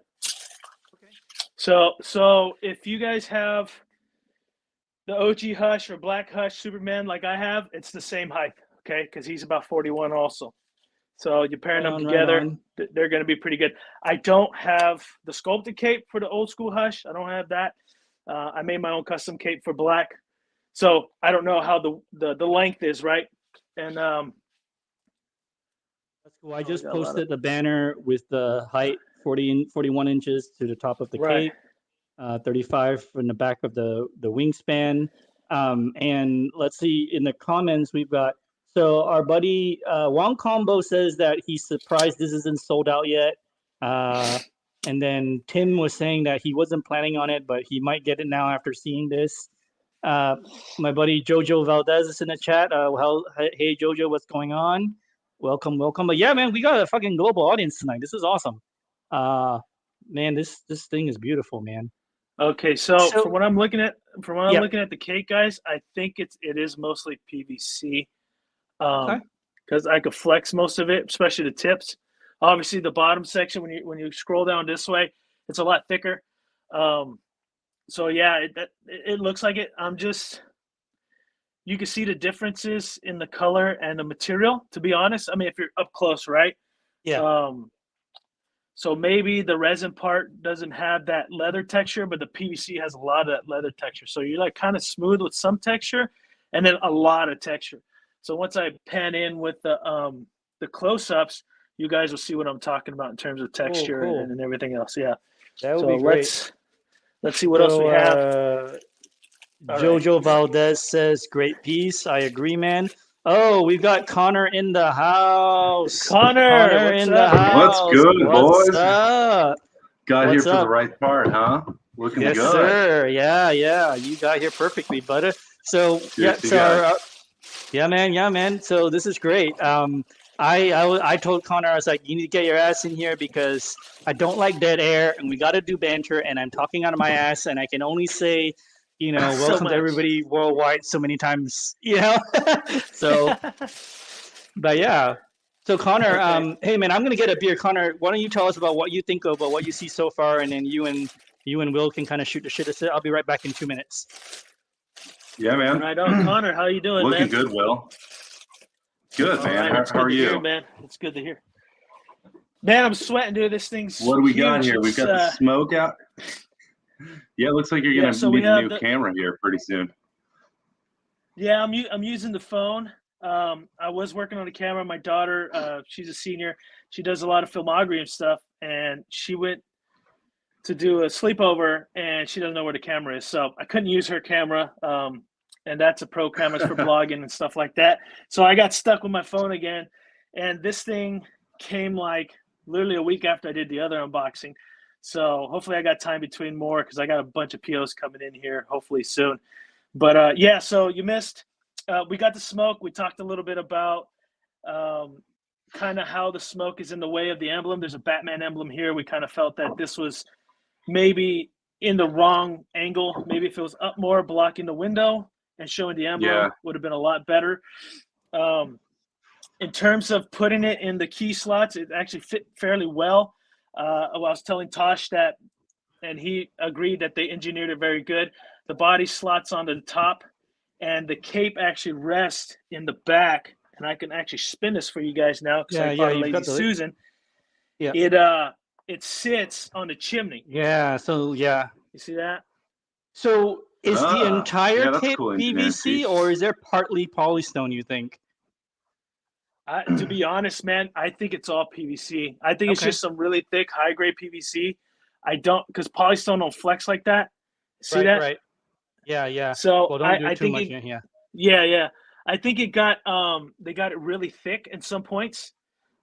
Okay. So if you guys have the OG Hush or Black Hush Superman like I have, it's the same height, okay? Because he's about 41 also. So you pairing them Right together, on. they're going to be pretty good. I don't have the sculpted cape for the old school Hush. I don't have that. I made my own custom cape for Black. So I don't know how the length is, right? And That's cool. I just posted the banner with the height 41 inches to the top of the right. cape, 35 from the back of the wingspan. And let's see, in the comments, we've got, so our buddy Wong Combo says that he's surprised this isn't sold out yet. And then Tim was saying that he wasn't planning on it, but he might get it now after seeing this. My buddy Jojo Valdez is in the chat. Hey Jojo, what's going on? Welcome, welcome. But yeah, man, we got a fucking global audience tonight. This is awesome. Man, this thing is beautiful, man. Okay, so So from what I'm looking at, yeah. the cake, guys, I think it is mostly PVC. Okay. Because I could flex most of it, especially the tips. Obviously, the bottom section when you scroll down this way, it's a lot thicker. So yeah, it looks like it. You can see the differences in the color and the material. To be honest, I mean, if you're up close, right? Yeah. So maybe the resin part doesn't have that leather texture, but the PVC has a lot of that leather texture. So you're like kind of smooth with some texture, and then a lot of texture. So once I pan in with the close-ups, you guys will see what I'm talking about in terms of texture cool. and everything else. Yeah. That would So be great. let's see what else we have. Jojo Right. Valdez says, "Great piece." I agree, man. Oh, we've got Connor in the house. Connor, Connor what's in the up, man? What's house. good, What's boys? up? Got What's here for up? the right part, huh? Looking Yes, good. sir. Yeah, you got here perfectly, brother. So Cheers to you guys. yeah, man. So this is great. I told Connor, I was like, you need to get your ass in here because I don't like dead air, and we got to do banter, and I'm talking out of my ass, and I can only say, So welcome to much. everybody worldwide so many times, So, but yeah. So Connor, Okay. hey man, I'm gonna get a beer. Connor, why don't you tell us about what you think about what you see so far, and then you and Will can kind of shoot the shit. I'll be right back in 2 minutes. Yeah, man. Right on, Connor. How you doing, Looking man? good, Will. Good, All man. right, How are you? Hear, man. It's good to hear. Man, I'm sweating, dude. This thing's What do we huge. got here? We've got the smoke out. Yeah, it looks like you're gonna need a new camera here pretty soon. Yeah, I'm using the phone. I was working on the camera. My daughter, she's a senior. She does a lot of filmography and stuff, and she went to do a sleepover, and she doesn't know where the camera is. So I couldn't use her camera. And that's a pro camera for blogging and stuff like that. So I got stuck with my phone again, and this thing came like literally a week after I did the other unboxing. So hopefully I got time between more because I got a bunch of POs coming in here hopefully soon. But yeah, so you missed. We got the smoke. We talked a little bit about kind of how the smoke is in the way of the emblem. There's a Batman emblem here. We kind of felt that this was maybe in the wrong angle. Maybe if it was up more, blocking the window and showing the emblem would have been a lot better. In terms of putting it in the key slots, it actually fit fairly well. I was telling Tosh that, and he agreed that they engineered it very good. The body slots onto the top, and the cape actually rests in the back. And I can actually spin this for you guys now because I bought Lady Susan. Yeah. It sits on the chimney. Yeah. So yeah. You see that? So is the entire cape cool PVC or is there partly polystone, you think? To be honest, man, I think it's all PVC. I think it's just some really thick, high grade PVC. I don't, because polystone don't flex like that. See that? Right. Yeah. So Well, don't do I too think much. it, Yeah. yeah. I think it got they got it really thick at some points,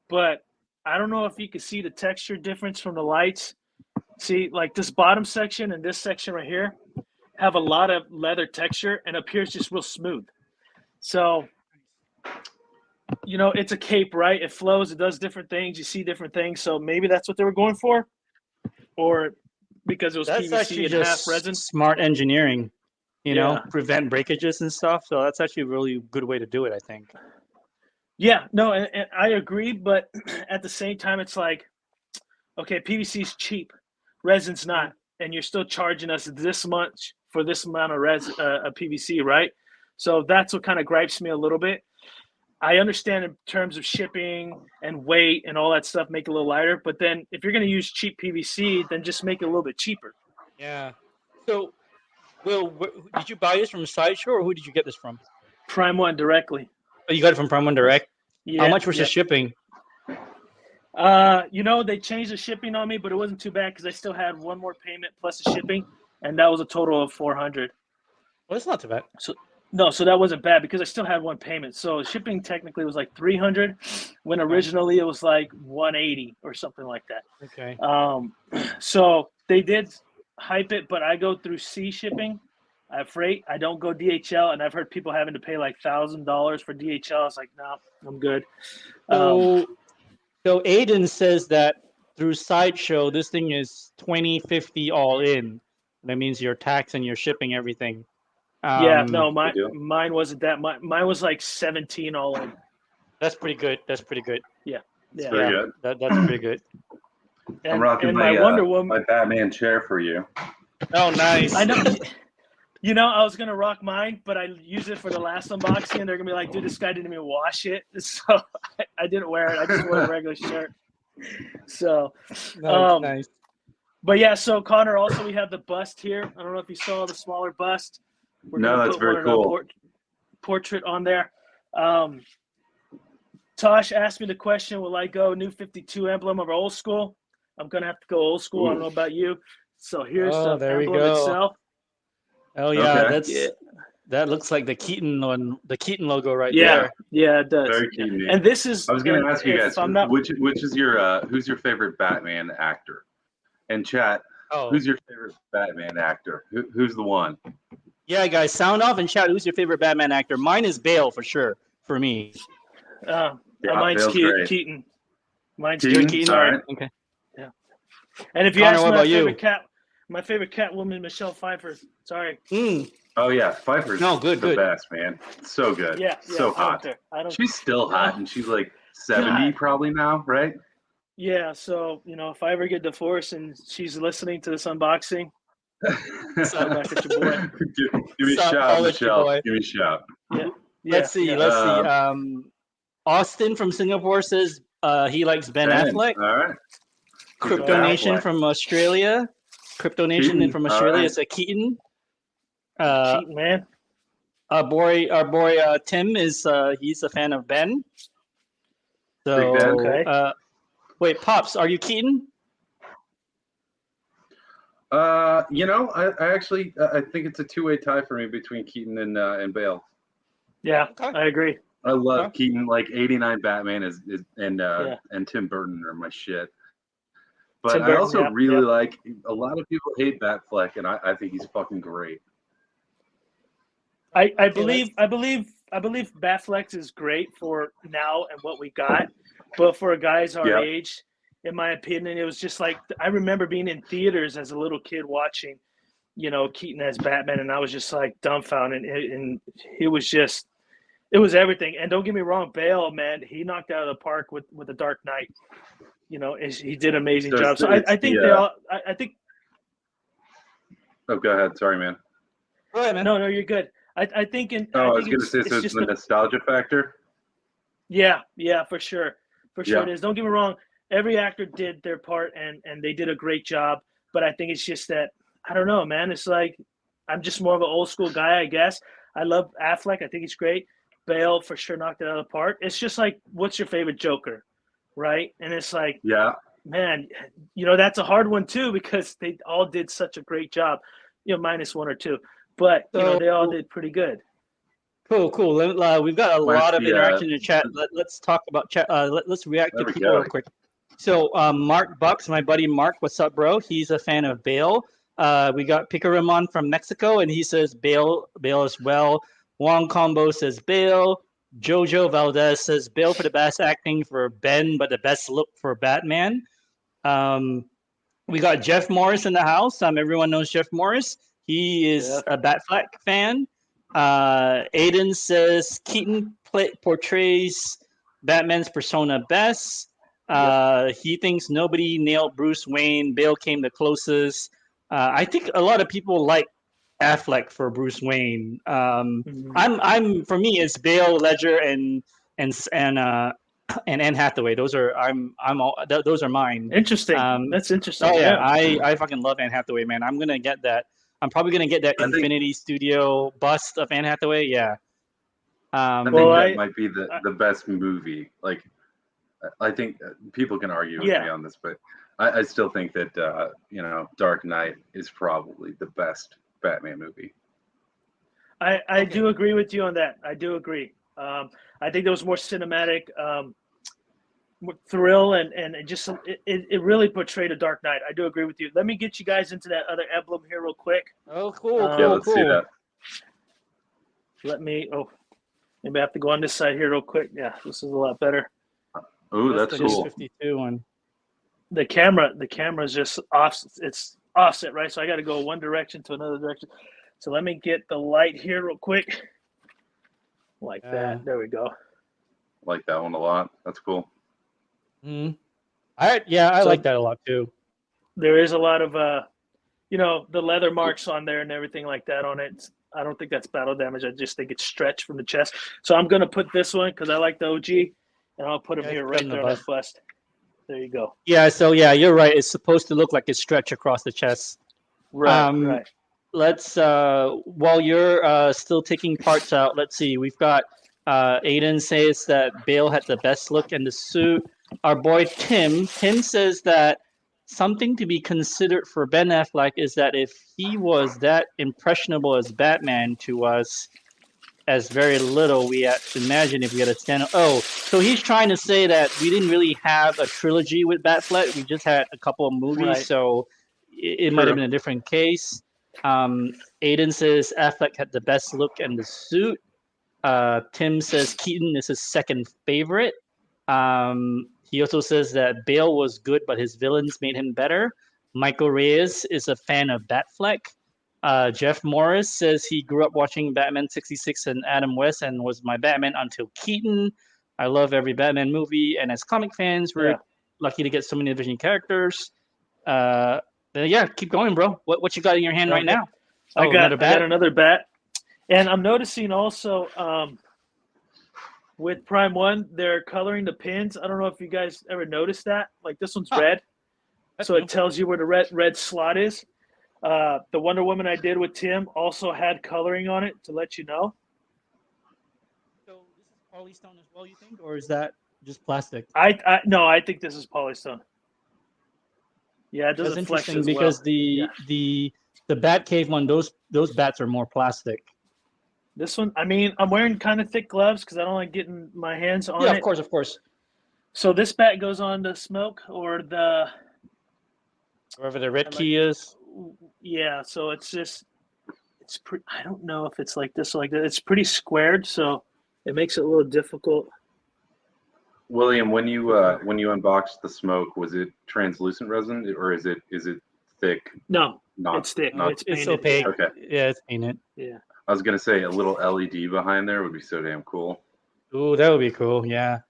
but I don't know if you can see the texture difference from the lights. See, like this bottom section and this section right here have a lot of leather texture, and up here it's just real smooth. So, it's a cape, right? It flows, it does different things, you see different things. So maybe that's what they were going for, or because it was That's PVC actually and half just resin. smart engineering. Yeah. Prevent breakages and stuff. So that's actually a really good way to do it, I think. Yeah, no, and I agree, but at the same time, it's like, okay, PVC is cheap, resin's not, and you're still charging us this much for this amount of PVC, right? So that's what kind of gripes me a little bit. I understand in terms of shipping and weight and all that stuff, make it a little lighter, but then if you're going to use cheap PVC, then just make it a little bit cheaper. Yeah. So, Will, did you buy this from Sideshow, or who did you get this from? Prime1 directly. Oh, you got it from Prime1 Direct? Yeah. How much was the shipping? They changed the shipping on me, but it wasn't too bad because I still had one more payment plus the shipping, and that was a total of $400. Well, that's not too bad. So that wasn't bad because I still had one payment. So shipping technically was like $300, when originally it was like $180 or something like that. Okay. So they did hype it, but I go through C shipping. I have freight. I don't go DHL, and I've heard people having to pay like $1,000 for DHL. I was like, no, I'm good. So Aiden says that through Sideshow, this thing is $20.50 all in. That means your tax and your shipping, everything. No, mine wasn't that much. Mine was like 17 all in. That's pretty good. Yeah. That's very good. That's pretty good. I'm rocking my Wonder Woman, my Batman chair for you. Oh, nice. I know. I was gonna rock mine, but I used it for the last unboxing, and they're gonna be like, "Dude, this guy didn't even wash it," so I didn't wear it. I just wore a regular shirt. So, nice. But yeah, so Connor, also we have the bust here. I don't know if you saw the smaller bust. No, that's very cool. Portrait on there. Tosh asked me the question: will I go new 52 emblem or old school? I'm gonna have to go old school. Ooh. I don't know about you. So here's the emblem itself. Oh yeah, okay. That looks like the Keaton one, the Keaton logo right there. Yeah, it does. Very Keaton. And this is. I was going to ask you guys, which is your who's your favorite Batman actor? And chat, who's your favorite Batman actor? Who's the one? Yeah, guys, sound off and chat. Who's your favorite Batman actor? Mine is Bale for sure. For me. Mine's Keaton. Mine's Keaton. All right. Okay. Yeah. And if you ask my favorite Catwoman, Michelle Pfeiffer. Sorry. Oh yeah, Pfeiffer's the best, man. So good. Yeah. So hot. She's still hot, and she's like 70 probably now, right? Yeah. So if I ever get divorced and she's listening to this unboxing, back at your boy. Give me a shout, Michelle. Give me a shout. Yeah. Let's see. Austin from Singapore says he likes Ben Affleck. All right. Crypto Nation from Australia. Crypto Nation from Australia is a Keaton. Keaton, man. Our boy Tim is he's a fan of Ben. So wait, Pops, are you Keaton? I actually I think it's a two-way tie for me between Keaton and Bale. Yeah, I agree. I love Keaton. Like '89 Batman and Tim Burton are my shit. But I also really like. A lot of people hate Batfleck, and I think he's fucking great. I believe Batfleck is great for now and what we got, but for guys our age, in my opinion, it was just like I remember being in theaters as a little kid watching, Keaton as Batman, and I was just like dumbfounded, and it was everything. And don't get me wrong, Bale, man, he knocked out of the park with the Dark Knight. He did an amazing job. So I think I think. Oh, go ahead. Sorry, man. Go ahead, man. No, you're good. I think. I was going to say, so it's the nostalgia factor. Yeah, for sure. It is. Don't get me wrong. Every actor did their part, and they did a great job. But I think it's just that I don't know, man. It's like I'm just more of an old school guy, I guess. I love Affleck. I think he's great. Bale for sure knocked it out of the park. It's just like, what's your favorite Joker, right? And it's like, man, that's a hard one too because they all did such a great job, minus one or two, but they all did pretty good. Cool. We've got a lot of interaction in the chat. Let's talk about chat. Let's react to people real quick. So Mark Bucks, my buddy Mark, what's up, bro? He's a fan of Bale. We got Picaramon from Mexico, and he says Bale as well. Wong Combo says Bale. Jojo Valdez says Bale for the best acting for Ben, but the best look for Batman. We got Jeff Morris in the house. Everyone knows Jeff Morris. He is a Batfleck fan. Aiden says Keaton portrays Batman's persona best. He thinks nobody nailed Bruce Wayne. Bale came the closest. I think a lot of people like Affleck for Bruce Wayne. I'm for me it's Bale, Ledger, and Anne Hathaway. Those are those are mine. Interesting. That's interesting. Oh yeah, I fucking love Anne Hathaway, man. I'm gonna get that. I'm probably gonna get that Infinity Studio bust of Anne Hathaway. Yeah. I think that might be the best movie. Like, I think people can argue with me on this, but I still think that Dark Knight is probably the best Batman movie. I do agree with you on that. I do agree. I think there was more cinematic thrill and it really portrayed a Dark Knight. I do agree with you. Let me get you guys into that other emblem here real quick. Oh, cool. Let's see that. Maybe I have to go on this side here real quick. Yeah, this is a lot better. Oh, that's cool. 52 one. The camera is just off. It's offset, right? So I got to go one direction to another direction. So let me get the light here real quick. Like that. There we go. Like that one a lot. That's cool. I like that a lot too. There is a lot of the leather marks on there and everything like that on it. I don't think that's battle damage. I just think it's stretched from the chest. So I'm gonna put this one because I like the OG, and I'll put him here right there on the bust. There you go. Yeah. So you're right. It's supposed to look like it's stretched across the chest. Right. Right. Let's while you're still taking parts out. Let's see. We've got Aiden says that Bale had the best look in the suit. Our boy Tim says that something to be considered for Ben Affleck is that if he was that impressionable as Batman to us as very little, we had to imagine if we had a stand. Oh, so he's trying to say that we didn't really have a trilogy with Batfleck. We just had a couple of movies, right. So it might have been a different case. Aiden says Affleck had the best look in the suit. Tim says Keaton is his second favorite. He also says that Bale was good, but his villains made him better. Michael Reyes is a fan of Batfleck. Jeff Morris says he grew up watching Batman 66 and Adam West and was my Batman until Keaton. I love every Batman movie, and as comic fans, we're lucky to get so many division characters. Keep going, bro. What you got in your hand right now? I got another bat. And I'm noticing also with Prime1, they're coloring the pins. I don't know if you guys ever noticed that. Like this one's red. So it tells you where the red slot is. The Wonder Woman I did with Tim also had coloring on it to let you know. So this is polystone as well, you think? Or is that just plastic? No, I think this is polystone. Yeah, it doesn't flex as well. Because the Batcave one, those bats are more plastic. This one, I mean, I'm wearing kind of thick gloves because I don't like getting my hands on it. Yeah, of course. So this bat goes on the smoke or the... Wherever the red key is. Yeah, so it's pretty... I don't know if it's like this or like that. It's pretty squared, so it makes it a little difficult. William, when you unboxed the smoke, was it translucent resin or is it thick? No, it's thick. It's opaque. Okay. Yeah, it's painted. Yeah. I was gonna say a little LED behind there would be so damn cool. Ooh, that would be cool. Yeah.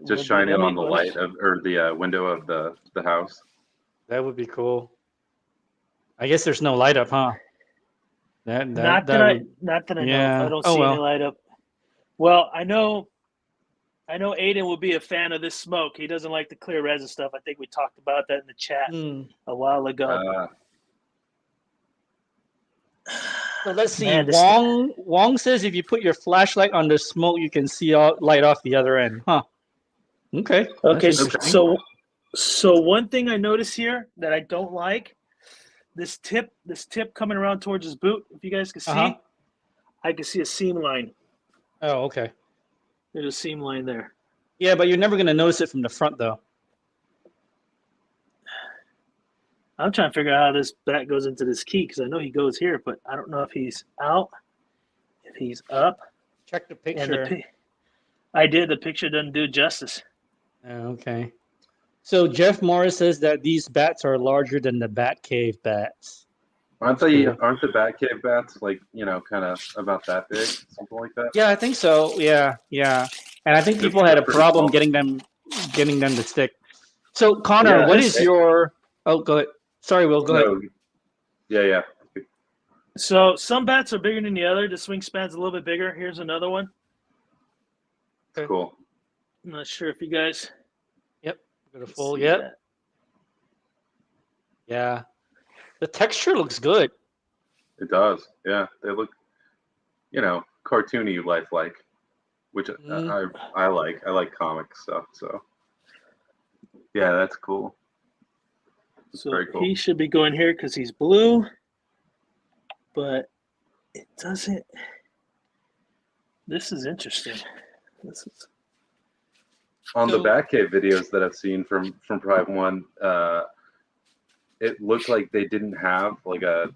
Just shine it on the light or the window of the house. That would be cool. I guess there's no light up, huh? Not that I know. I don't see any light up. Well, I know Aiden will be a fan of this smoke. He doesn't like the clear resin stuff. I think we talked about that in the chat a while ago. So let's see. Man, Wong says if you put your flashlight on the smoke, you can see light off the other end. Huh. Okay. Okay. That's interesting. So one thing I notice here that I don't like, this tip coming around towards his boot. If you guys can see, I can see a seam line. Oh, okay. There's a seam line there. Yeah, but you're never going to notice it from the front, though. I'm trying to figure out how this bat goes into this key because I know he goes here, but I don't know if he's out, if he's up. Check the picture. I did. The picture doesn't do justice. Oh, okay. So Jeff Morris says that these bats are larger than the Batcave bats. Aren't the Batcave bats like, kind of about that big, something like that? Yeah, I think so. Yeah. And I think people had a problem getting them to stick. So Connor, what is your? Oh, go ahead. Sorry, Will. Go ahead. Yeah. So some bats are bigger than the other. The wingspan's a little bit bigger. Here's another one. Okay. Cool. I'm not sure if you guys. Yep. Got a full. Yep. That. Yeah. The texture looks good. It does. Yeah. They look, cartoony, lifelike, which I like. I like comic stuff. So, yeah, that's cool. That's very cool. He should be going here because he's blue, but it doesn't. This is interesting. On the Batcave videos that I've seen from Prime1, it looked like they didn't have like a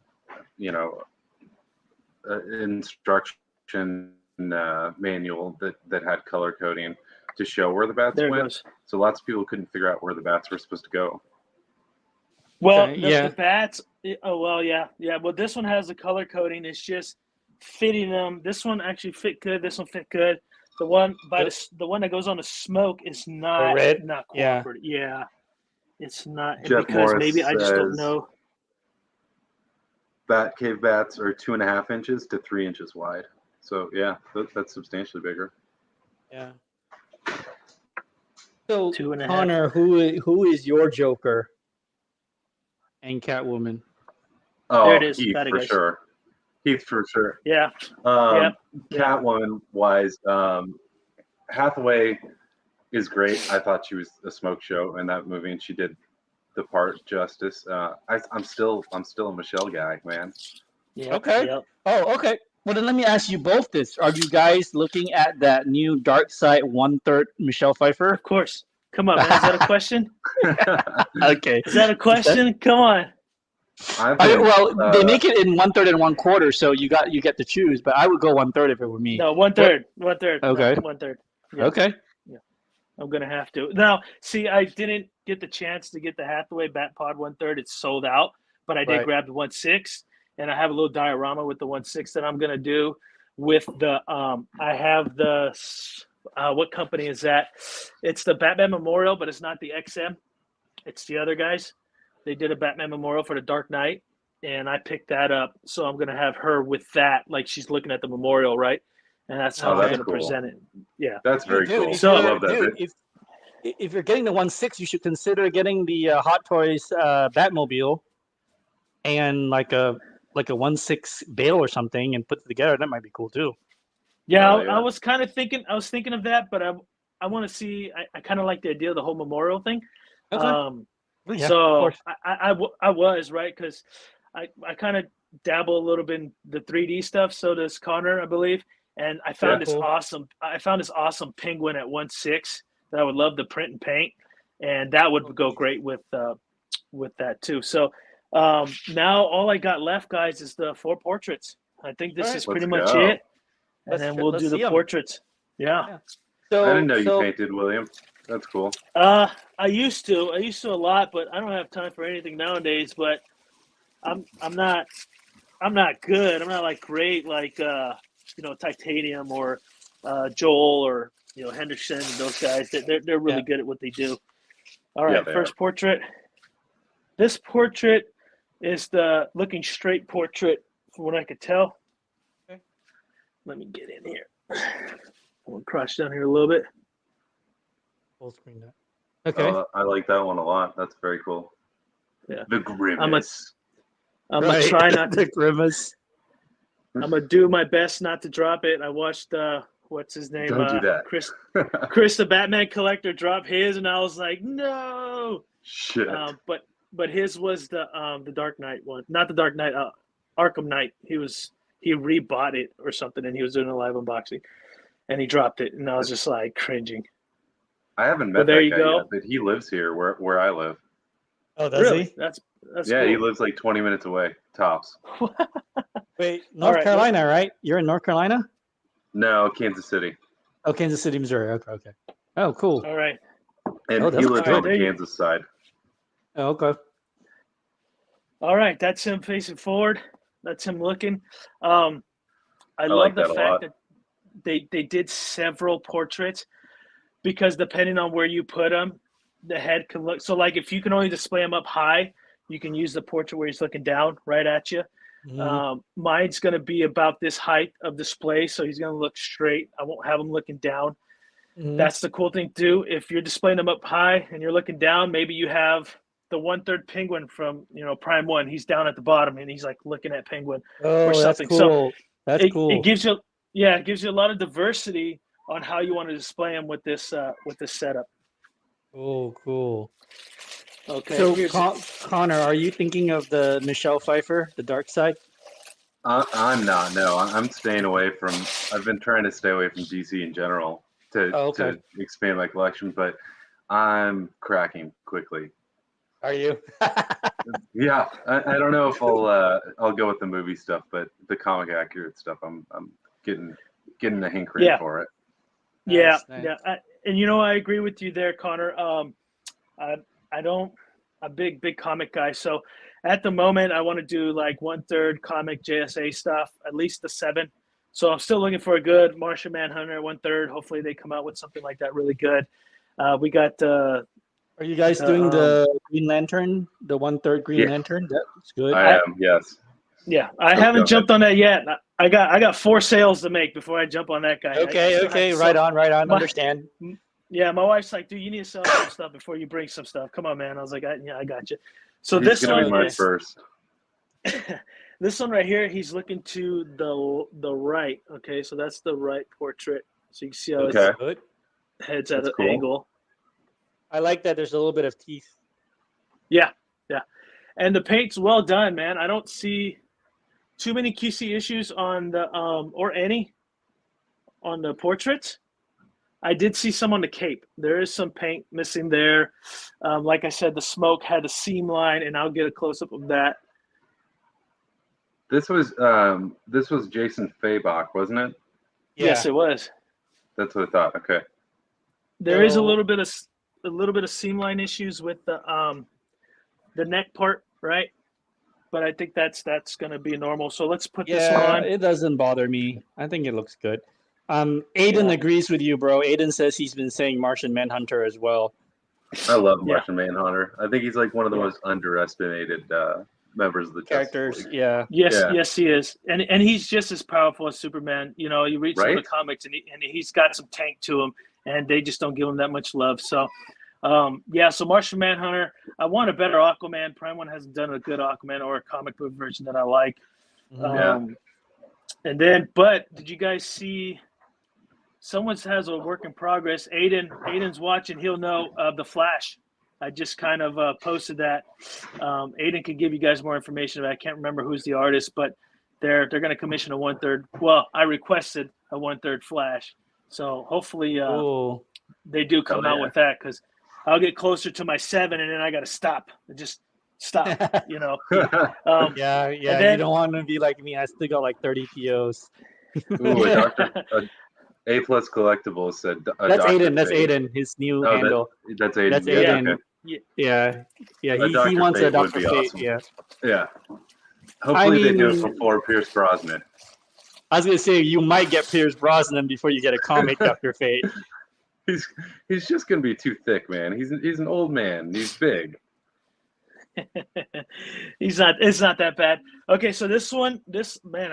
instruction manual that had color coding to show where the bats went. So lots of people couldn't figure out where the bats were supposed to go. Well, the bats. Oh well, yeah. Well, this one has the color coding. It's just fitting them. This one actually fit good. This one fit good. The one the one that goes on the smoke is not cooperative. Yeah, it's not Jeff because Morris maybe I just don't know. Batcave bats are 2.5 inches to 3 inches wide. So yeah, that's substantially bigger. Yeah. So Connor, who is your Joker? And Catwoman. Oh, there it is. Heath for sure. Heath for sure. Yeah. Catwoman wise, Hathaway is great. I thought she was a smoke show in that movie, and she did the part justice. I'm still a Michelle guy, man. Yeah. Okay. Yep. Oh, okay. Well, then let me ask you both this: are you guys looking at that new Dark Side 1/3 Michelle Pfeiffer? Of course. Come on, man. Is that a question? Okay. Is that a question? Come on. They make it in 1/3 and 1/4, so you get to choose. But I would go 1/3 if it were me. No, 1/3. 1/3. Okay. No, 1/3. Yeah. Okay. Yeah. I'm gonna have to. Now, see, I didn't get the chance to get the Hathaway Bat Pod 1/3. It's sold out, but I did grab the 1/6, and I have a little diorama with the 1/6 that I'm gonna do with the. I have the. What company is that? It's the Batman Memorial, but it's not the XM. It's the other guys. They did a Batman Memorial for the Dark Knight, and I picked that up. So I'm going to have her with that, like she's looking at the memorial, right? And that's how I'm going to present it. Yeah. That's very cool. So, I love that. If you're getting the 1/6, you should consider getting the Hot Toys Batmobile and like a 1/6 bale or something and put it together. That might be cool too. Yeah, I was kind of thinking. I was thinking of that, but I want to see. I kind of like the idea of the whole memorial thing. Okay. Yeah, so I was right because I kind of dabble a little bit in the 3D stuff. So does Connor, I believe. And I found this awesome. I found this awesome penguin at 1/6 that I would love to print and paint, and that would go great with that too. So now all I got left, guys, is the 4 portraits. I think this is pretty much it. And then we'll do the portraits. Yeah. So, I didn't know you painted, William. That's cool. I used to a lot, but I don't have time for anything nowadays. But I'm not good. I'm not like great like Titanium or Joel or Henderson and those guys. They're really good at what they do. All right, first portrait. This portrait is the looking straight portrait from what I could tell. Okay. Let me get in here. I'm gonna crouch down here a little bit. Full screen that. Okay. I like that one a lot. That's very cool. Yeah. The grimace. I'm gonna try not to. The grimace. I'm gonna do my best not to drop it. I watched what's his name? Don't do that. Chris the Batman Collector drop his, and I was like, no. Shit. But his was the Dark Knight one, not the Dark Knight, Arkham Knight. He rebought it or something, and he was doing a live unboxing, and he dropped it, and I was just like cringing. I haven't met that guy yet, but he lives here where I live. Oh, does he? That's yeah, cool. He lives like 20 minutes away, tops. Wait, North Carolina, right? You're in North Carolina? No, Kansas City. Oh, Kansas City, Missouri. Okay. Oh, cool. All right. And he lives on the Kansas side. Oh, okay. All right, that's him facing forward. That's him looking. I love like the that fact that they did several portraits, because depending on where you put them, the head can look. So, like, if you can only display him up high, you can use the portrait where he's looking down right at you. Mm-hmm. Mine's going to be about this height of display, so he's going to look straight. I won't have him looking down. Mm-hmm. That's the cool thing, too. If you're displaying them up high and you're looking down, maybe you have the 1/3 Penguin from Prime 1. He's down at the bottom and he's like looking at Penguin or something. That's cool. So that's cool. It gives you a lot of diversity on how you want to display them with this setup. Oh, cool. Okay. So Connor, are you thinking of the Michelle Pfeiffer, The Dark Side? I'm not. No, I'm staying away from. I've been trying to stay away from DC in general to expand my collection, but I'm cracking quickly. Are you? Yeah, I don't know if I'll go with the movie stuff, but the comic accurate stuff, I'm getting the hankering for it. Yeah, nice. Yeah, and I agree with you there, Connor. I don't a big comic guy, so at the moment I want to do like 1/3 comic JSA stuff, at least the 7. So I'm still looking for a good Martian Manhunter 1/3. Hopefully they come out with something like that really good. We got. Are you guys doing the Green Lantern, the 1/3 Green Lantern? That's good. I am, yes. Yeah, I haven't jumped on that yet. I got 4 sales to make before I jump on that guy. Okay, right on. Understand. Yeah, my wife's like, dude, you need to sell some stuff before you bring some stuff. Come on, man. I was like, I got you. So this gonna be my first. This one right here, he's looking to the right. Okay, so that's the right portrait. So you can see how his head's at an angle. I like that there's a little bit of teeth. Yeah. And the paint's well done, man. I don't see too many QC issues on the or any on the portraits. I did see some on the cape. There is some paint missing there. Like I said, the smoke had a seam line, and I'll get a close-up of that. This was Jason Fabok, wasn't it? Yeah. Yes, it was. That's what I thought. Okay. There is a little bit of seam line issues with the neck part, right? But I think that's going to be normal. So let's put this on. It doesn't bother me. I think it looks good. Aiden agrees with you, bro. Aiden says he's been saying Martian Manhunter as well. I love Martian Manhunter. I think he's like one of the most underestimated members of the characters. Yes, he is, and he's just as powerful as Superman. You read some of the comics, and he's got some tank to him, and they just don't give him that much love. So, so Martian Manhunter. I want a better Aquaman. Prime 1 hasn't done a good Aquaman or a comic book version that I like. And then, but did you guys see? Someone has a work in progress. Aiden's watching. He'll know the Flash. I just kind of posted that. Aiden could give you guys more information. I can't remember who's the artist, but they're going to commission a 1/3. Well, I requested a 1/3 Flash, so hopefully they do come out with that, because I'll get closer to my 7, and then I got to stop. Just stop. You don't want to be like me. I still got like 30 POs. A Plus Collectibles said that's Aiden. That's Aiden. His new handle. That's Aiden. That's Aiden. Okay. Yeah. He wants a Dr. Fate. Awesome. Yeah. Hopefully they do it before Pierce Brosnan. I was gonna say you might get Pierce Brosnan before you get a comic Dr. Fate. He's just gonna be too thick, man. He's an old man. He's big. It's not that bad. Okay, so I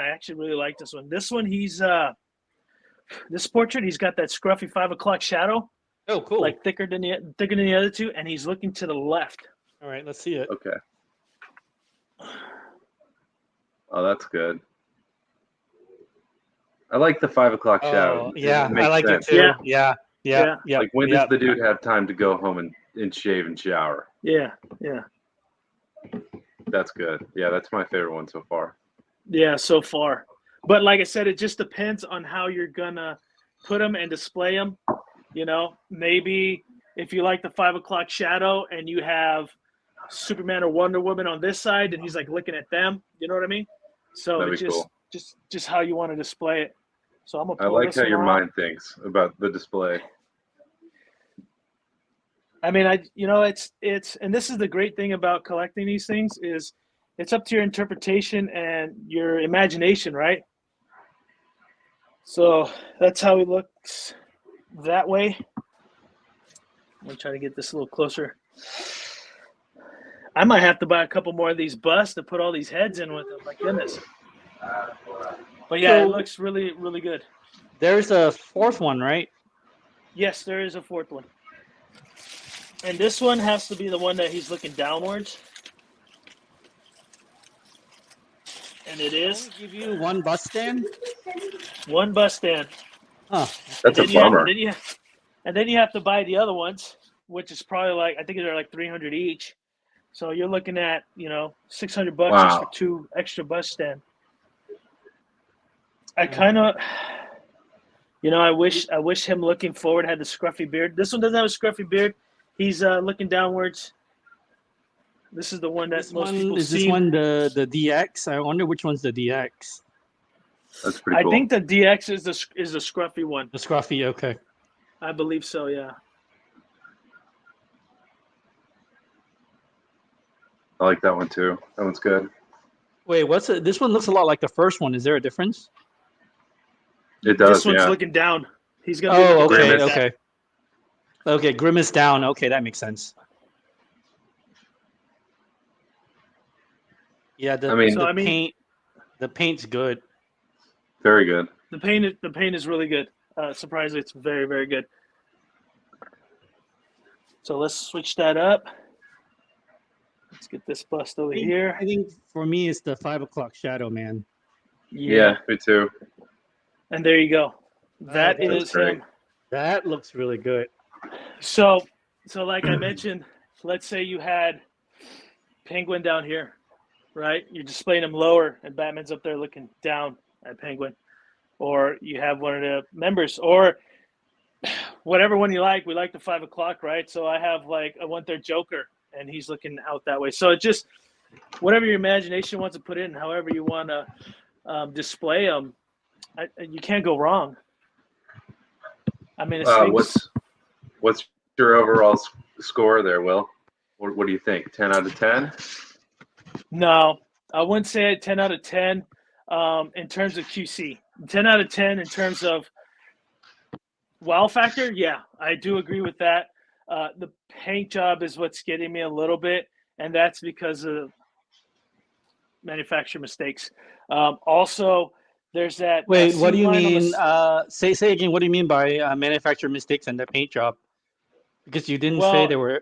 actually really like this one. This one, this portrait, he's got that scruffy 5 o'clock shadow. Oh, cool! Like thicker than the other two, and he's looking to the left. All right, let's see it. Okay. Oh, that's good. I like the 5 o'clock shadow. Oh, yeah, It I makes like sense. it too. Yeah. Like, when does the dude have time to go home and shave and shower? Yeah. That's good. Yeah, that's my favorite one so far. Yeah, so far. But like I said, it just depends on how you're gonna put them and display them. You know, maybe if you like the 5 o'clock shadow and you have Superman or Wonder Woman on this side and he's like looking at them, you know what I mean? So That'd it's be cool. just how you want to display it. So I'm gonna I pull like this how one your off. mind thinks about the display. I mean, it's and this is the great thing about collecting these things is it's up to your interpretation and your imagination, right? So that's how he looks that way. I'm gonna try to get this a little closer. I might have to buy a couple more of these busts to put all these heads in with them. My goodness. But yeah, So, it looks really, really good. There's a fourth one, right? Yes, there is a fourth one. And this one has to be the one that he's looking downwards. And it is. They only give you one bus stand? One bus stand. Huh. That's a bummer. And then you have to buy the other ones, which is probably like, I think they're like 300 each. So you're looking at, $600 just for 2 extra bus stand. I kind of, I wish him looking forward had the scruffy beard. This one doesn't have a scruffy beard. He's looking downwards. This is the one that most people see. Is this one the DX? I wonder which one's the DX. That's pretty cool. I think the DX is the scruffy one. The scruffy, okay. I believe so, yeah. I like that one too. That one's good. Wait, this one looks a lot like the first one. Is there a difference? It does, This one's yeah. looking down. He's gonna be looking okay, down. okay. Okay, Grimace down. Okay, that makes sense. Yeah, the paint's good. Very good. The paint is really good. Surprisingly, it's very, very good. So let's switch that up. Let's get this bust over here. I think for me, it's the 5 o'clock shadow, man. Yeah, me too. And there you go. That is him. That looks really good. So like I mentioned, let's say you had Penguin down here, right? You're displaying him lower, and Batman's up there looking down at Penguin. Or you have one of the members, or whatever one you like. We like the 5 o'clock, right? So I have like a 1/3 Joker, and he's looking out that way. So it just whatever your imagination wants to put in, however you want to display them, you can't go wrong. I mean, what's your overall score there, Will? What do you think? 10 out of 10? No, I wouldn't say 10 out of 10 in terms of QC. 10 out of 10 in terms of wow factor. Yeah, I do agree with that. The paint job is what's getting me a little bit, and that's because of manufacturer mistakes. Also, there's that. Wait, what do you mean? Say again. What do you mean by manufacturer mistakes and the paint job? Because you didn't say there were.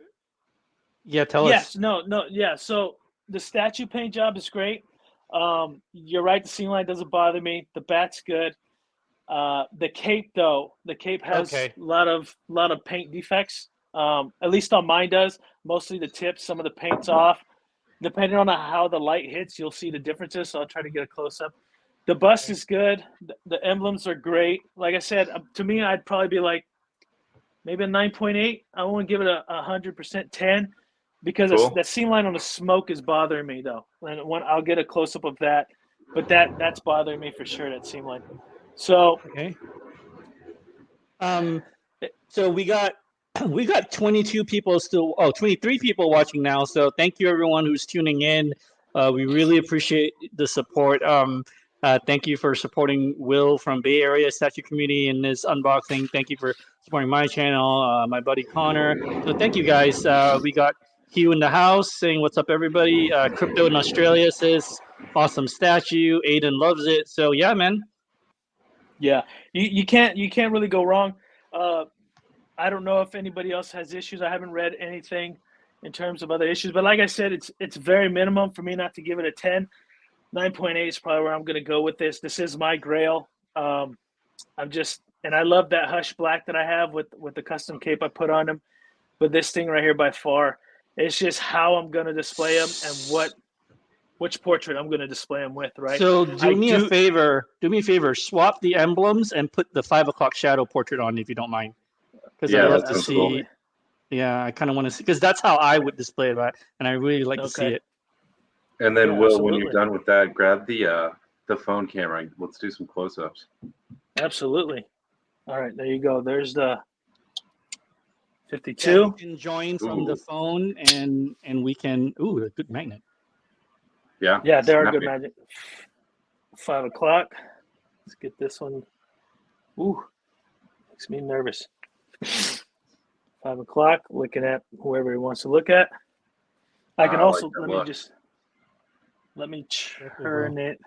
Yeah, tell us. Yes, no, yeah. So the statue paint job is great. You're right. The seam line doesn't bother me. The bat's good. The cape though, has a lot of paint defects. At least on mine does. Mostly the tips. Some of the paint's off. Depending on how the light hits, you'll see the differences. So I'll try to get a close up. The bust is good. The emblems are great. Like I said, to me, I'd probably be like maybe a 9.8. I won't give it a 100% 10 because that seam line on the smoke is bothering me though. And I'll get a close up of that, but that's bothering me for sure. That seam line. So okay. So we got 22 people still. 23 people watching now. So thank you everyone who's tuning in. We really appreciate the support. Thank you for supporting Will from Bay Area Statue Community in this unboxing. Thank you for supporting my channel, my buddy Connor. So thank you guys. We got Hugh in the house saying what's up, everybody. Crypto in Australia says awesome statue. Aiden loves it. So yeah, man. Yeah, you can't really go wrong. I don't know if anybody else has issues. I haven't read anything in terms of other issues, but like I said, it's very minimum for me not to give it a 10. 9.8 is probably where I'm going to go with this. This is my grail. And I love that Hush Black that I have with the custom cape I put on him. But this thing right here, by far, it's just how I'm going to display him and which portrait I'm going to display him with, right? So do me a favor, swap the emblems and put the 5 o'clock shadow portrait on if you don't mind. Because I love to see. Cool. Yeah, I kind of want to see, because that's how I would display that, and I really like to see it. And then, Will, absolutely. When you're done with that, grab the phone camera. Let's do some close-ups. Absolutely. All right, there you go. There's the 52. Yeah, you can join from the phone, and we can. Ooh, a good magnet. Yeah. Yeah, there are good magnet. 5 o'clock. Let's get this one. Ooh, makes me nervous. 5 o'clock, looking at whoever he wants to look at. I can also let me turn it.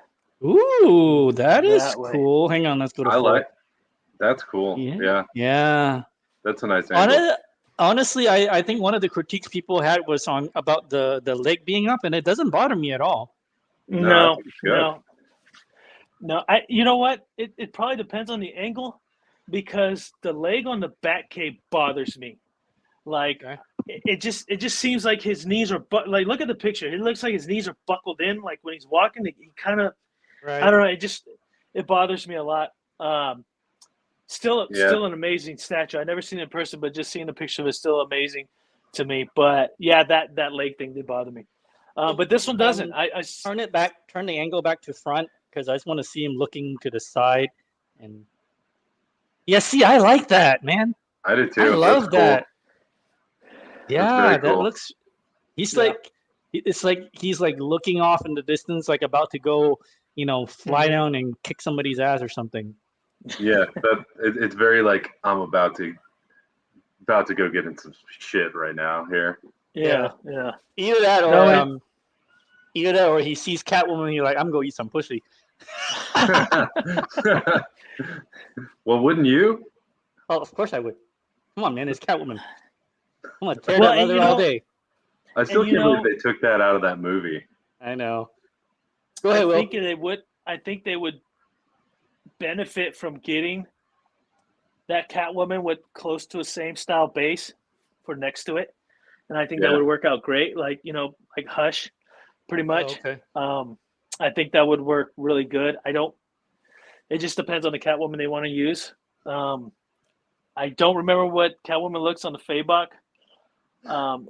Ooh, that is cool. Hang on, let's go to full. That's cool. Yeah. That's a nice angle. Honestly, I think one of the critiques people had was about the leg being up, and it doesn't bother me at all. No. You know what? It probably depends on the angle, because the leg on the back cape bothers me. Like it just seems like his knees are like, look at the picture. It looks like his knees are buckled in. Like when he's walking, he kind of I don't know. It bothers me a lot. Still an amazing statue. I've never seen it in person, but just seeing the picture of it is still amazing to me. But yeah, that leg thing did bother me. But this one doesn't. I turn the angle back to front, because I just want to see him looking to the side. And see, I like that, man. I do too. I love that. Yeah, that cool. looks. It's like he's like looking off in the distance, like about to go, fly down and kick somebody's ass or something. Yeah, it's very like, I'm about to go get in some shit right now here. Yeah. Either that or he sees Catwoman and you're like, I'm gonna eat some pussy. Well, wouldn't you? Oh, of course I would. Come on, man, it's Catwoman. I'm gonna tear that leather all day. I still can't believe they took that out of that movie. I know. Go ahead, Will. I think they would benefit from getting that Catwoman with close to a same style base for next to it, and I think that would work out great. Like like Hush, pretty much. Oh, okay. I think that would work really good. It just depends on the Catwoman they want to use. I don't remember what Catwoman looks on the Fabok.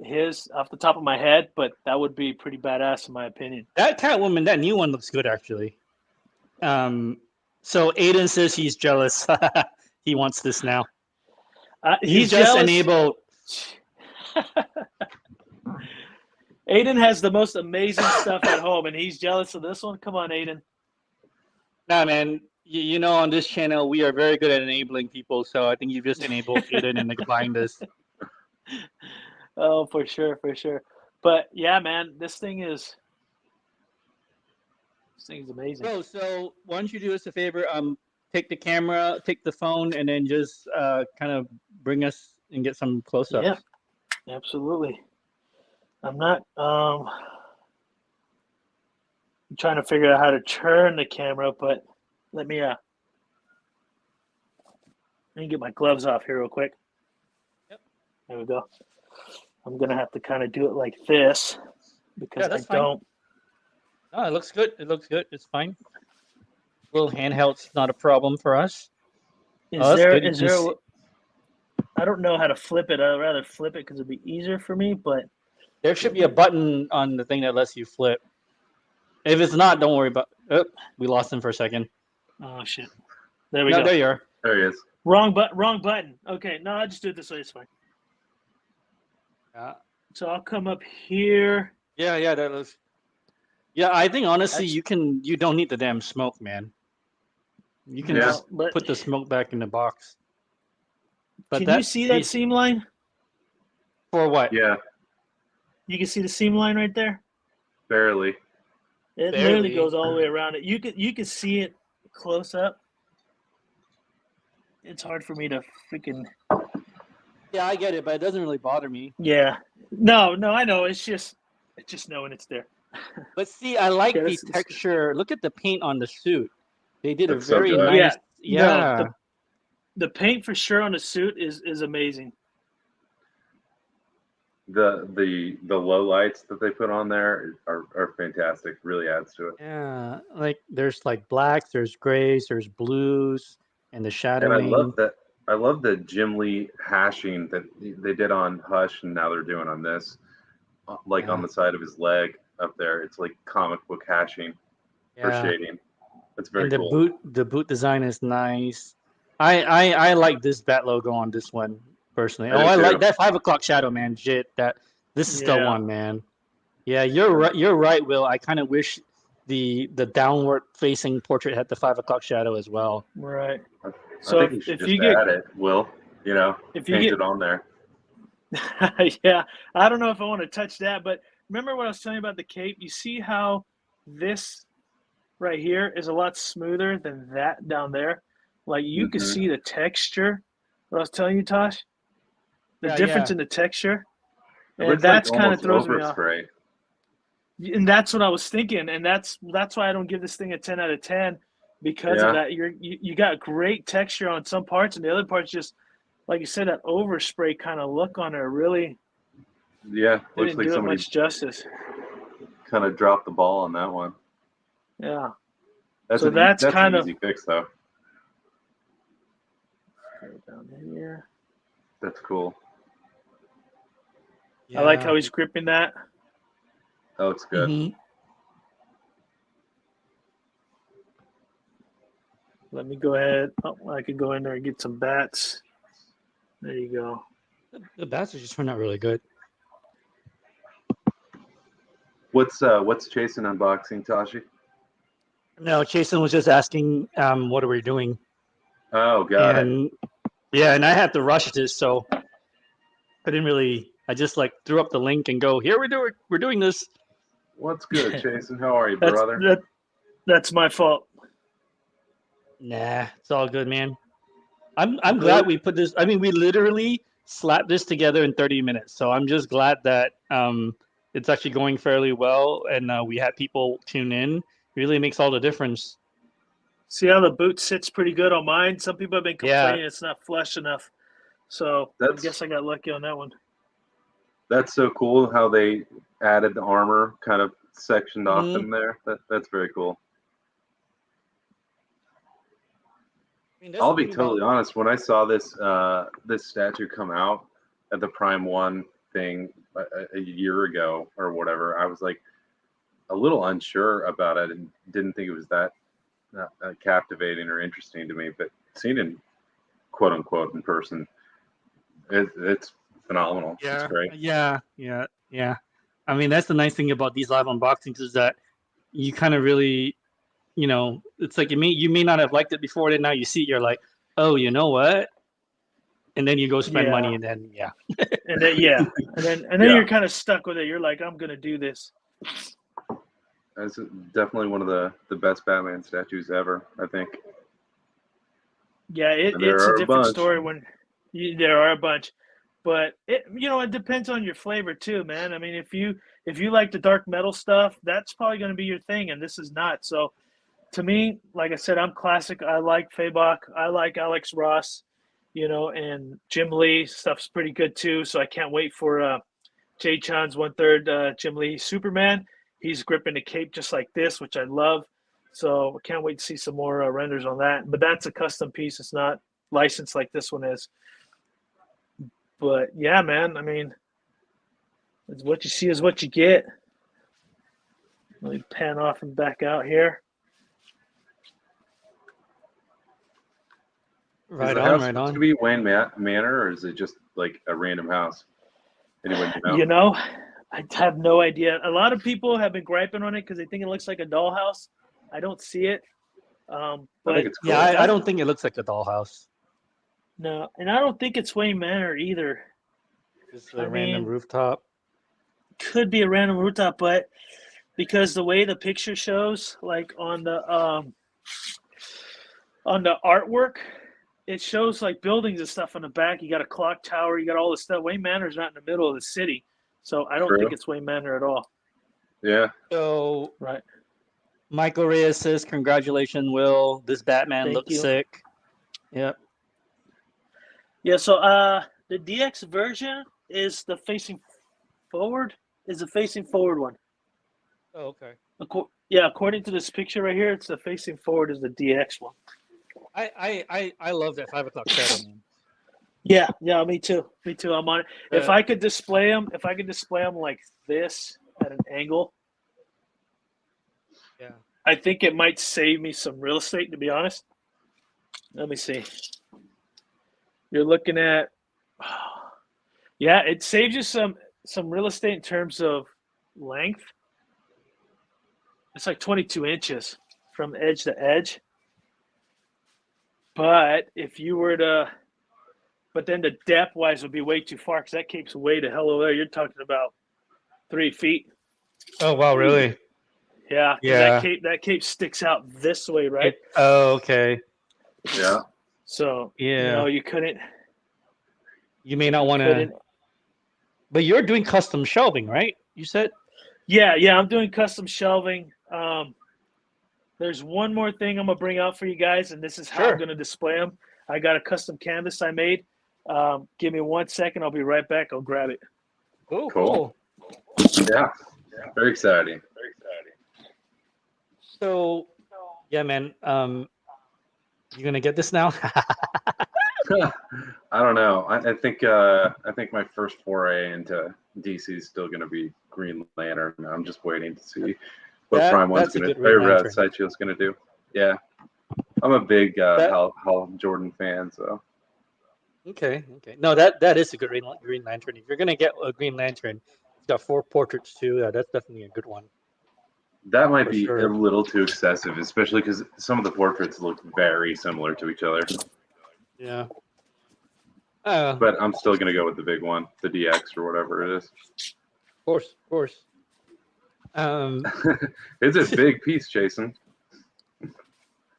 His off the top of my head, but that would be pretty badass in my opinion. That Catwoman, that new one looks good actually. So Aiden says he's jealous. He wants this now. He's just enabled. Aiden has the most amazing stuff at home, and he's jealous of this one. Come on, Aiden. Nah, man. On this channel, we are very good at enabling people. So I think you've just enabled Aiden and buying this. Oh, for sure. But yeah, man, this thing is amazing. So why don't you do us a favor? Take the camera, take the phone, and then just kind of bring us and get some close-ups. Yeah, absolutely. I'm not. I'm trying to figure out how to turn the camera, but let me get my gloves off here real quick. Yep. There we go. I'm gonna have to kind of do it like this because I don't. No, it looks good. It's fine. Little handheld's not a problem for us. I don't know how to flip it. I'd rather flip it because it'd be easier for me, but there should be a button on the thing that lets you flip. If it's not, don't worry about it. Oh, we lost him for a second. Oh shit. There we go. There you are. There he is. Wrong button. Okay, no, I'll just do it this way, it's fine. Yeah. So I'll come up here. Yeah, that is. Yeah, I think honestly you don't need the damn smoke, man. You can just put the smoke back in the box. But can you see that seam line? For what? Yeah. You can see the seam line right there? Barely. It literally goes all the way around it. You can see it close up. It's hard for me to freaking. Yeah, I get it, but it doesn't really bother me. Yeah. No, I know. It's just knowing it's there. But see, I like the texture. Look at the paint on the suit. They did a very nice yeah. No, the paint for sure on the suit is amazing. The low lights that they put on there are fantastic. Really adds to it. Yeah, like there's like blacks, there's grays, there's blues, and the And I shadowing. love that. I love the Jim Lee hashing that they did on Hush, and now they're doing on this. Like on Yeah, the side of his leg up there, it's like comic book hashing for yeah. shading. That's very And cool. the boot design is nice. I like this bat logo on this one personally. I Oh, do I like too. that 5 o'clock shadow, man. Shit, that this is the Yeah, one, man. Yeah, you're right. You're right, Will. I kind of wish the downward facing portrait had the 5 o'clock shadow as well. right. I So think you should if just you get add it, Will. if you Paint get it on there. yeah, I don't know if I want to touch that, but remember what I was telling you about the cape? You see how this right here is a lot smoother than that down there? Like you could Hmm. see the texture. What I was telling you, Tosh, the Yeah, difference yeah. in the texture, It and looks like that's kind of almost throws me off. overspray. And that's what I was thinking, and that's why I don't give this thing a 10 out of 10 because of Yeah, that. You got great texture on some parts, and the other parts just like you said, that overspray kind of look on there really yeah. Looks didn't like do it somebody much justice. kind of dropped the ball on that one. Yeah. That's So that's that's an kind of easy fix though. down here. That's cool. I like Yeah. how he's gripping that. That looks good. Hmm. Let me go ahead. Oh, I could go in there and get some bats. There you go. The bats are just turned out really good. What's Jason unboxing, Tashi? No, Jason was just asking, what are we doing? Oh, got it. And yeah, and I had to rush this, so I didn't really. I just like threw up the link and go, here we're doing this. What's good, Jason? How are you, That's brother? that's my fault. Nah, it's all good, man. I'm Will, glad we put this. I mean, we literally slapped this together in 30 minutes. So I'm just glad that it's actually going fairly well, and we had people tune in. Really makes all the difference. see how the boot sits pretty good on mine? Some people have been Yeah, complaining it's not flush enough. So I guess That's I got lucky on that one. that's so cool how they added the armor kind of sectioned off hmm in there. That's very cool. I mean, that's I'll the be thing about. totally honest. When I saw this statue come out at the Prime 1 thing a year ago or whatever, I was like a little unsure about it and didn't think it was that captivating or interesting to me. But seeing it, quote unquote, in person, it's phenomenal. It's Yeah, great. yeah. I mean, that's the nice thing about these live unboxings is that you kind of really, it's like you may not have liked it before, and now you see it, you're like, oh, you know what? And then you go spend Yeah. money, and then yeah. And then and then Yeah. you're kind of stuck with it. You're like, I'm gonna do this. It's definitely one of the best Batman statues ever, I think. Yeah, And there it's a are a different bunch. story when there are a bunch, but it depends on your flavor too, man. I mean, if you like the dark metal stuff, that's probably going to be your thing, and this is not. So, to me, like I said, I'm classic. I like Fabok. I like Alex Ross, and Jim Lee stuff's pretty good too. So I can't wait for Jay Chan's 1/3 Jim Lee Superman. He's gripping the cape just like this, which I love. So I can't wait to see some more renders on that. But that's a custom piece. It's not licensed like this one is. But yeah, man, I mean, it's what you see is what you get. Let me pan off and back out here. Is Right the on, house right supposed to on. be Wayne Manor, or is it just like a random house? Anybody know? I have no idea. A lot of people have been griping on it because they think it looks like a dollhouse. I don't see it. I But think it's Yeah, cool. I don't think it looks like a dollhouse. no, and I don't think it's Wayne Manor either. Just I a random mean, rooftop. could be a random rooftop, but because the way the picture shows, like on the artwork, it shows like buildings and stuff on the back. You got a clock tower, you got all this stuff. Wayne Manor's not in the middle of the city, so I don't think True. it's Wayne Manor at all. Yeah. So Right? Michael Reyes says, "Congratulations, Will. This Batman Thank looks you. sick." Yep. Yeah. So the DX version is the facing forward. Is the facing forward one. Oh, okay. Yeah, according to this picture right here, it's the facing forward is the DX one. I love that 5 o'clock shadow, man. Yeah, me too. I'm on it. If I could display them like this at an angle, yeah, I think it might save me some real estate. To be honest, let me see. You're looking at, yeah, it saves you some real estate in terms of length. It's like 22 inches from edge to edge. But if you were to, but then the depth wise would be way too far because that cape's way to hell over there. You're talking about 3 feet. Oh wow, really? Yeah. Yeah. That cape sticks out this way, right? Okay. Yeah. So yeah, you couldn't. You may not want to. But you're doing custom shelving, right? You said. Yeah, I'm doing custom shelving. There's one more thing I'm gonna bring out for you guys, and this is how I'm gonna display them. I got a custom canvas I made. Give me 1 second. I'll be right back. I'll grab it. Cool. Yeah. Very exciting. So, yeah, man. You gonna get this now? I don't know. I think my first foray into DC is still going to be Green Lantern. I'm just waiting to see what Prime1's going to do. Or Sideshield's going to do. Yeah, I'm a big Hal Jordan fan. So. Okay. No, that is a good Green Lantern. If you're gonna get a Green Lantern, it's got 4 portraits too. Yeah, that's definitely a good one. That might be a little too excessive, especially because some of the portraits look very similar to each other. Yeah. But I'm still going to go with the big one, the DX or whatever it is. Of course. It's a big piece, Jason.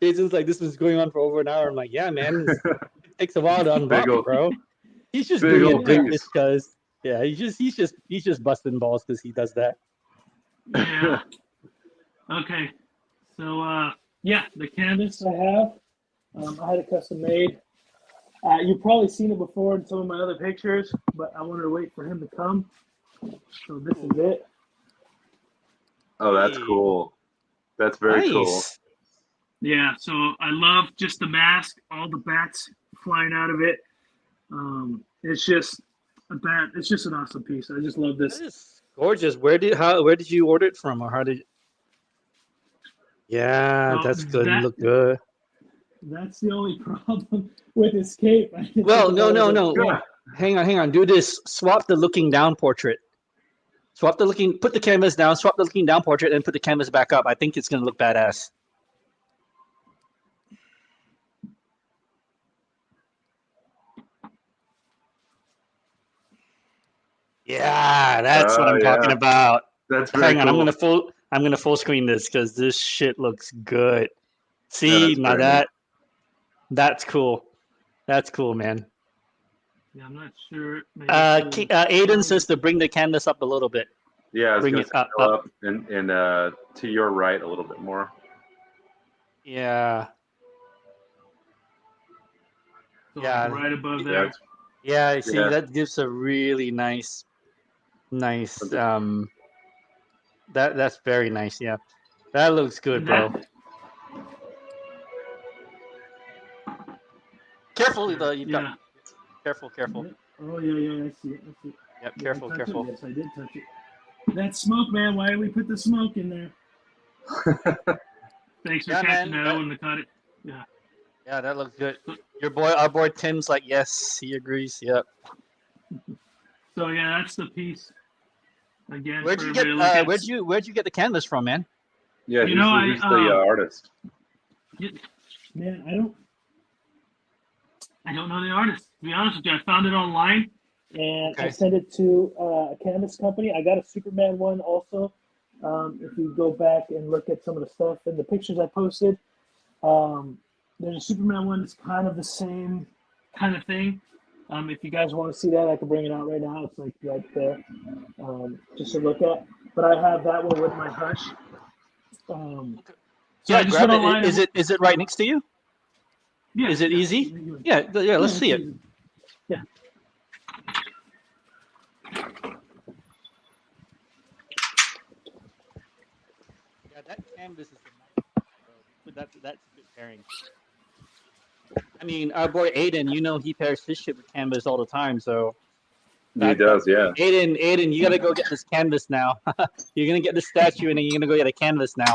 Jason's like, this was going on for over an hour. I'm like, yeah, man. It takes a while to unbox it, bro. He's just doing it just because. Yeah, he's just busting balls because he does that. Yeah. Okay. So the canvas I have, I had it custom made. You've probably seen it before in some of my other pictures, but I wanted to wait for him to come. So this is it. Oh, that's cool. That's very cool. Yeah, so I love just the mask, all the bats flying out of it. It's just a bat. It's just an awesome piece. I just love this. It's gorgeous. Where did you order it from, or how did? Yeah, that's good. Look good. That's the only problem with this cape. Well, no. Yeah. Hang on. Do this. Swap the looking down portrait. Put the canvas down, swap the looking down portrait, and put the canvas back up. I think it's going to look badass. Yeah, that's what I'm talking about. That's very Hang on, cool. I'm gonna full screen this because this shit looks good. See, now that's cool. That's cool, man. Yeah, I'm not sure. Aiden says to bring the canvas up a little bit. Yeah, bring it up and to your right a little bit more. Yeah. So right above there. Yeah, see, that gives a really nice. That's very nice. Yeah, that looks good, bro. Careful, though. You've got. Careful. Oh yeah, I see it. Yep, careful. Yes, I did touch it. That smoke, man. Why did we put the smoke in there? Thanks for catching that. I wouldn't have caught it. Yeah. Yeah, that looks good. Our boy Tim's like, yes, he agrees. Yep. So yeah, that's the piece. Again, where'd you get the canvas from, man? Yeah, who's the artist? Man, I don't know the artist. To be honest with you, I found it online and I sent it to a canvas company. I got a Superman one also. If you go back and look at some of the stuff and the pictures I posted, there's a Superman one that's kind of the same kind of thing. If you guys want to see that, I can bring it out right now. It's like right there, just to look at. But I have that one with my hush. So I just went online. Is it right next to you? Yeah. Is it easy? Yeah. Let's see it. Easy. Yeah. Yeah, that canvas is a nice, bro. That's a good pairing. I mean, our boy Aiden, he pairs his shit with canvas all the time. So He does, yeah. Aiden, you gotta go get this canvas now. You're gonna get the statue, and then you're gonna go get a canvas now.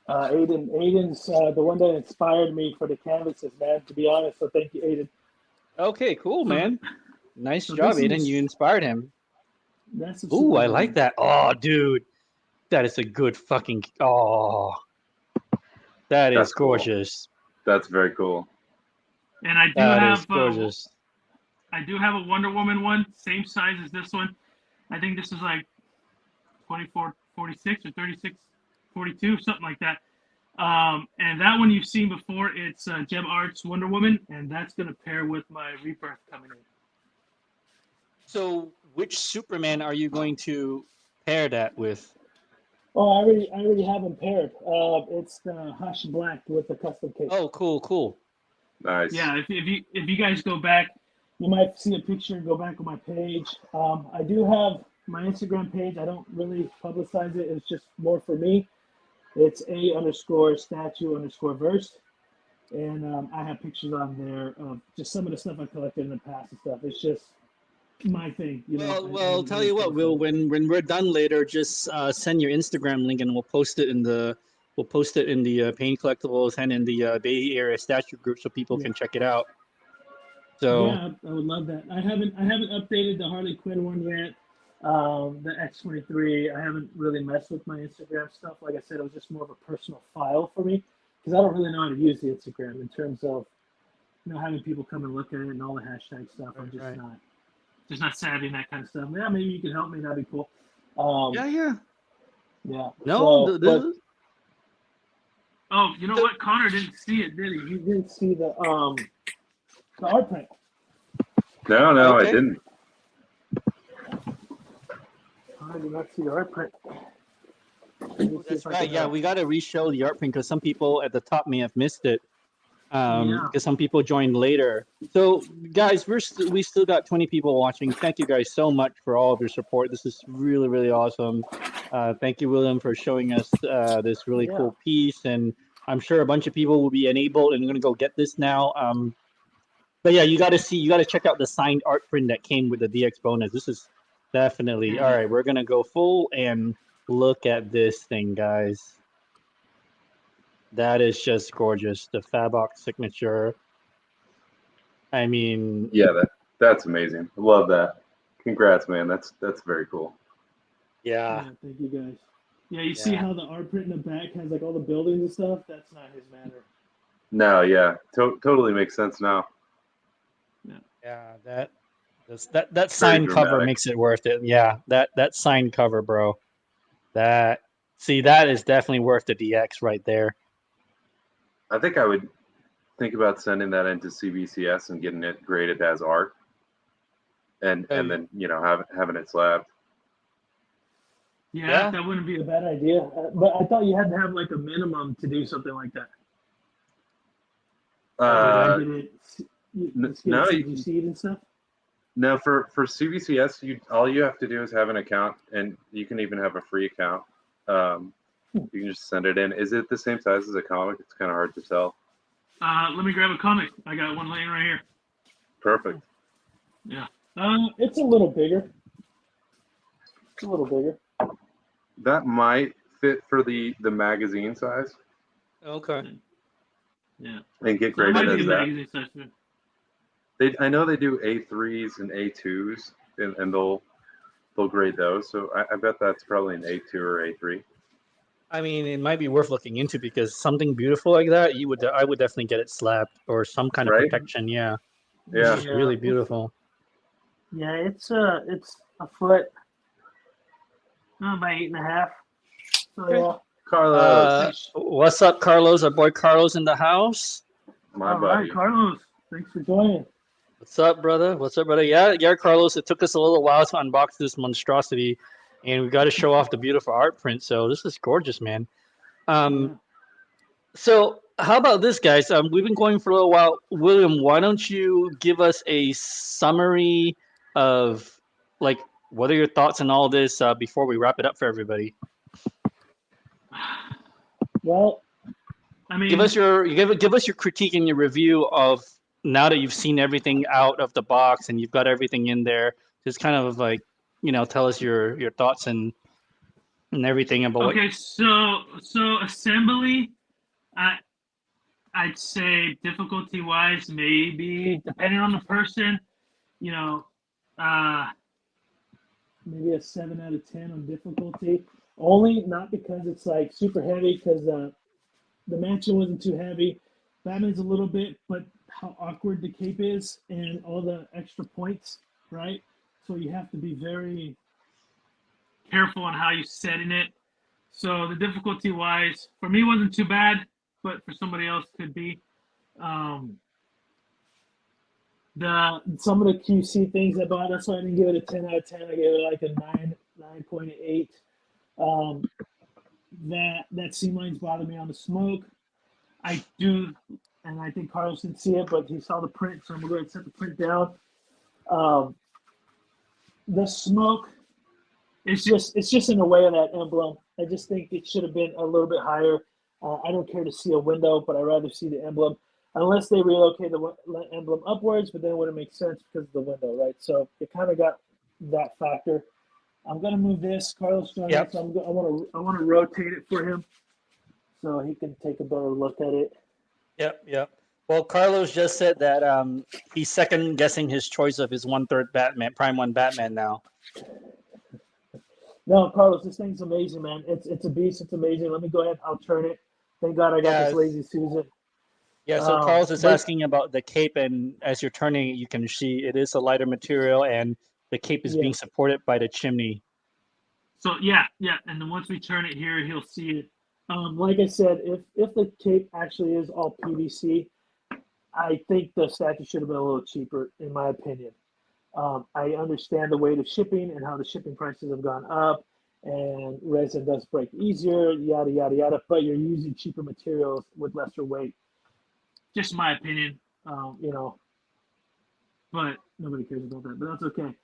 Aiden's the one that inspired me for the canvases, man. To be honest, so thank you, Aiden. Okay, cool, man. Nice job, Aiden. You inspired him. Ooh, I like that. Oh, dude, that is a good fucking. Oh, that's gorgeous. Cool. That's very cool. And I do have gorgeous. I do have a Wonder Woman one, same size as this one. I think this is like 2446 or 3642, something like that. And that one you've seen before. It's Gem Arts Wonder Woman, and that's gonna pair with my Rebirth coming in. So, which Superman are you going to pair that with? Oh, I already have them paired. It's the Hush Black with the custom case. Oh, cool. Nice. Yeah, if you guys go back, you might see a picture. Go back on my page. I do have my Instagram page. I don't really publicize it. It's just more for me. It's A_statue_verse. And I have pictures on there of just some of the stuff I collected in the past and stuff. It's just my thing. Well, tell you what, Will, when we're done later, just send your Instagram link and we'll post it in the Pain Collectibles and in the Bay Area Statue group so people can check it out. So yeah, I would love that. I haven't updated the Harley Quinn one yet. The X23, I haven't really messed with my Instagram stuff. Like I said, it was just more of a personal file for me because I don't really know how to use the Instagram in terms of having people come and look at it and all the hashtag stuff. I'm just not savvy in that kind of stuff. Yeah, maybe you can help me. That'd be cool. Yeah. No, oh, you know what? Connor didn't see it, did he? He didn't see the art print. No, okay. I didn't. I did not see the art print. That's right. Yeah, we got to re-show the art print because some people at the top may have missed it. Because some people joined later. So, guys, we still got 20 people watching. Thank you guys so much for all of your support. This is really, really awesome. Thank you, William, for showing us this really cool piece. And I'm sure a bunch of people will be enabled and going to go get this now. But yeah, you got to check out the signed art print that came with the DX bonus. This is definitely all right. We're going to go full and look at this thing, guys. That is just gorgeous. The Fabok signature. I mean, yeah, that's amazing. I love that. Congrats, man. That's very cool. Yeah. Thank you, guys. Yeah, you see how the art print in the back has like all the buildings and stuff? That's not his matter. No, yeah, totally makes sense now. Yeah, that signed cover makes it worth it. Yeah, that signed cover, bro. That is definitely worth the DX right there. I think I would think about sending that into CBCS and getting it graded as art, and then having it slabbed. Yeah, that wouldn't be a bad idea. But I thought you had to have like a minimum to do something like that. No, you see it and stuff. No, for CBCS, all you have to do is have an account, and you can even have a free account. You can just send it in. Is it the same size as a comic? It's kind of hard to tell. Let me grab a comic. I got one laying right here. Perfect. Yeah. It's a little bigger. That might fit for the magazine size. Okay. Yeah. And get graded as that. I know they do A3s and A2s, and they'll grade those. So I bet that's probably an A2 or A3. I mean, it might be worth looking into because something beautiful like that, I would definitely get it slapped or some kind of protection. Yeah. It's really beautiful. Yeah, it's a foot, by 8.5. So yeah. Carlos, what's up, Carlos? Our boy Carlos in the house. My buddy. All right, Carlos. Thanks for joining. What's up, brother? Yeah, Carlos. It took us a little while to unbox this monstrosity, and we got to show off the beautiful art print. So this is gorgeous, man. So how about this, guys? We've been going for a little while. William, why don't you give us a summary of like what are your thoughts on all this before we wrap it up for everybody? Well, I mean, give us your critique and your review of now that you've seen everything out of the box and you've got everything in there. Just kind of like tell us your thoughts and everything about. Okay, so assembly, I'd say difficulty wise, maybe depending on the person, maybe a 7 out of 10 on difficulty. Only not because it's like super heavy, because the mansion wasn't too heavy. Batman's a little bit, but how awkward the cape is and all the extra points, right? So you have to be very careful on how you're setting it. So the difficulty wise, for me, wasn't too bad, but for somebody else could be. Some of the QC things I bought, that's why I didn't give it a 10 out of 10. I gave it like a 9.8. That seam lines bother me on the smoke. I do, and I think Carlos didn't see it, but he saw the print, so I'm gonna go ahead and set the print down. The smoke, it's just in the way of that emblem. I just think it should have been a little bit higher. I don't care to see a window, but I'd rather see the emblem. Unless they relocate the emblem upwards, but then it wouldn't make sense because of the window, right? So it kind of got that factor. I'm gonna move this. Carlos joined Yep. so I want to rotate it for him so he can take a better look at it. Yep. Well, Carlos just said that he's second guessing his choice of his 1/3 Batman, Prime 1 Batman now. No, Carlos, this thing's amazing, man. It's a beast. It's amazing. Let me go ahead. I'll turn it. Thank God I got this lazy Susan. Yeah, so Carlos is asking about the cape, and as you're turning it, you can see it is a lighter material, and the cape is being supported by the chimney. So yeah, and then once we turn it here, he'll see it. Like I said, if the cape actually is all PVC, I think the statue should have been a little cheaper, in my opinion. I understand the weight of shipping and how the shipping prices have gone up, and resin does break easier, yada, yada, yada, but you're using cheaper materials with lesser weight. Just my opinion. But nobody cares about that, but that's okay.